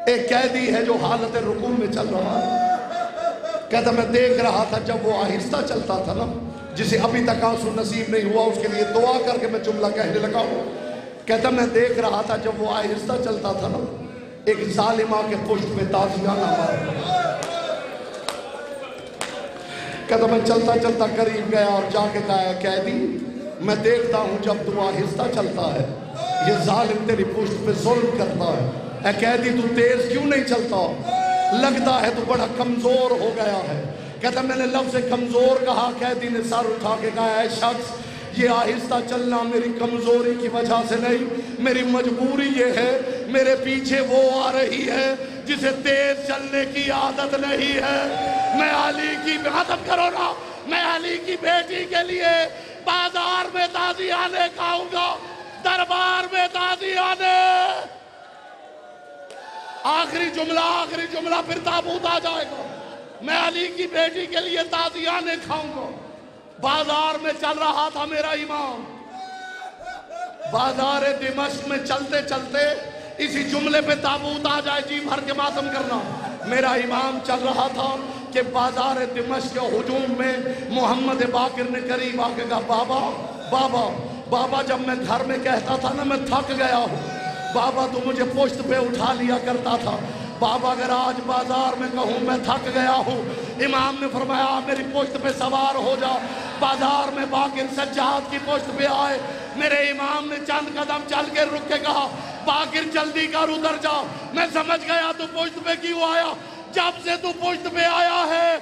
ایک قیدی ہے جو حالت رکوع میں چل رہا ہے. کہتا میں دیکھ رہا تھا جب وہ آہستہ چلتا تھا نا, جسے ابھی تک آنسو نصیب نہیں ہوا اس کے لیے دعا کر کے میں جملہ کہنے لگا ہوں. کہتا میں دیکھ رہا تھا جب وہ آہستہ چلتا تھا نا, ایک ظالمہ کے پشت پہ تازیانہ مارا. کہتا میں چلتا چلتا قریب گیا اور جا کے کہا قیدی میں دیکھتا ہوں جب تو آہستہ چلتا ہے یہ ظالم تیری پشت پہ ظلم کرتا ہے. اے قیدی تو تیز کیوں نہیں چلتا, لگتا ہے تو بڑا کمزور ہو گیا ہے. کہتا میں نے لفظ کمزور کہا. قیدی نے سر اٹھا کے کہا اے شخص یہ آہستہ چلنا میری کمزوری کی وجہ سے نہیں, میری مجبوری یہ ہے میرے پیچھے وہ آ رہی ہے جسے تیز چلنے کی عادت نہیں ہے. میں علی کی عادت کرو نا, میں علی کی بیٹی کے لیے بازار میں تازیانے کھاؤں گا, دربار میں تازیانے. آخری جملہ پھر تابوت آ جائے گا. میں علی کی بیٹی کے لیے تازیانے کھاؤں گا. بازار میں چل رہا تھا میرا امام, بازار دمشق میں چلتے چلتے اسی جملے پہ تابوت آ جائے جی بھر کے ماتم کرنا. میرا امام چل رہا تھا کہ بازار دمشق کے ہجوم میں محمد باقر نے قریب آ کے کہا بابا بابا بابا. جب میں گھر میں کہتا تھا نا میں تھک گیا ہوں, بابا تو مجھے پشت پہ اٹھا لیا کرتا تھا. بابا اگر آج بازار میں کہوں میں تھک گیا ہوں, امام نے فرمایا میری پشت پہ سوار ہو جا. بازار میں باقر سجاد کی پشت پہ آئے. میرے امام نے چند قدم چل کے رک کے کہا باقر جلدی کر ادھر جا. میں سمجھ گیا تو پشت پہ کیوں آیا, جب سے تو پشت پہ آیا ہے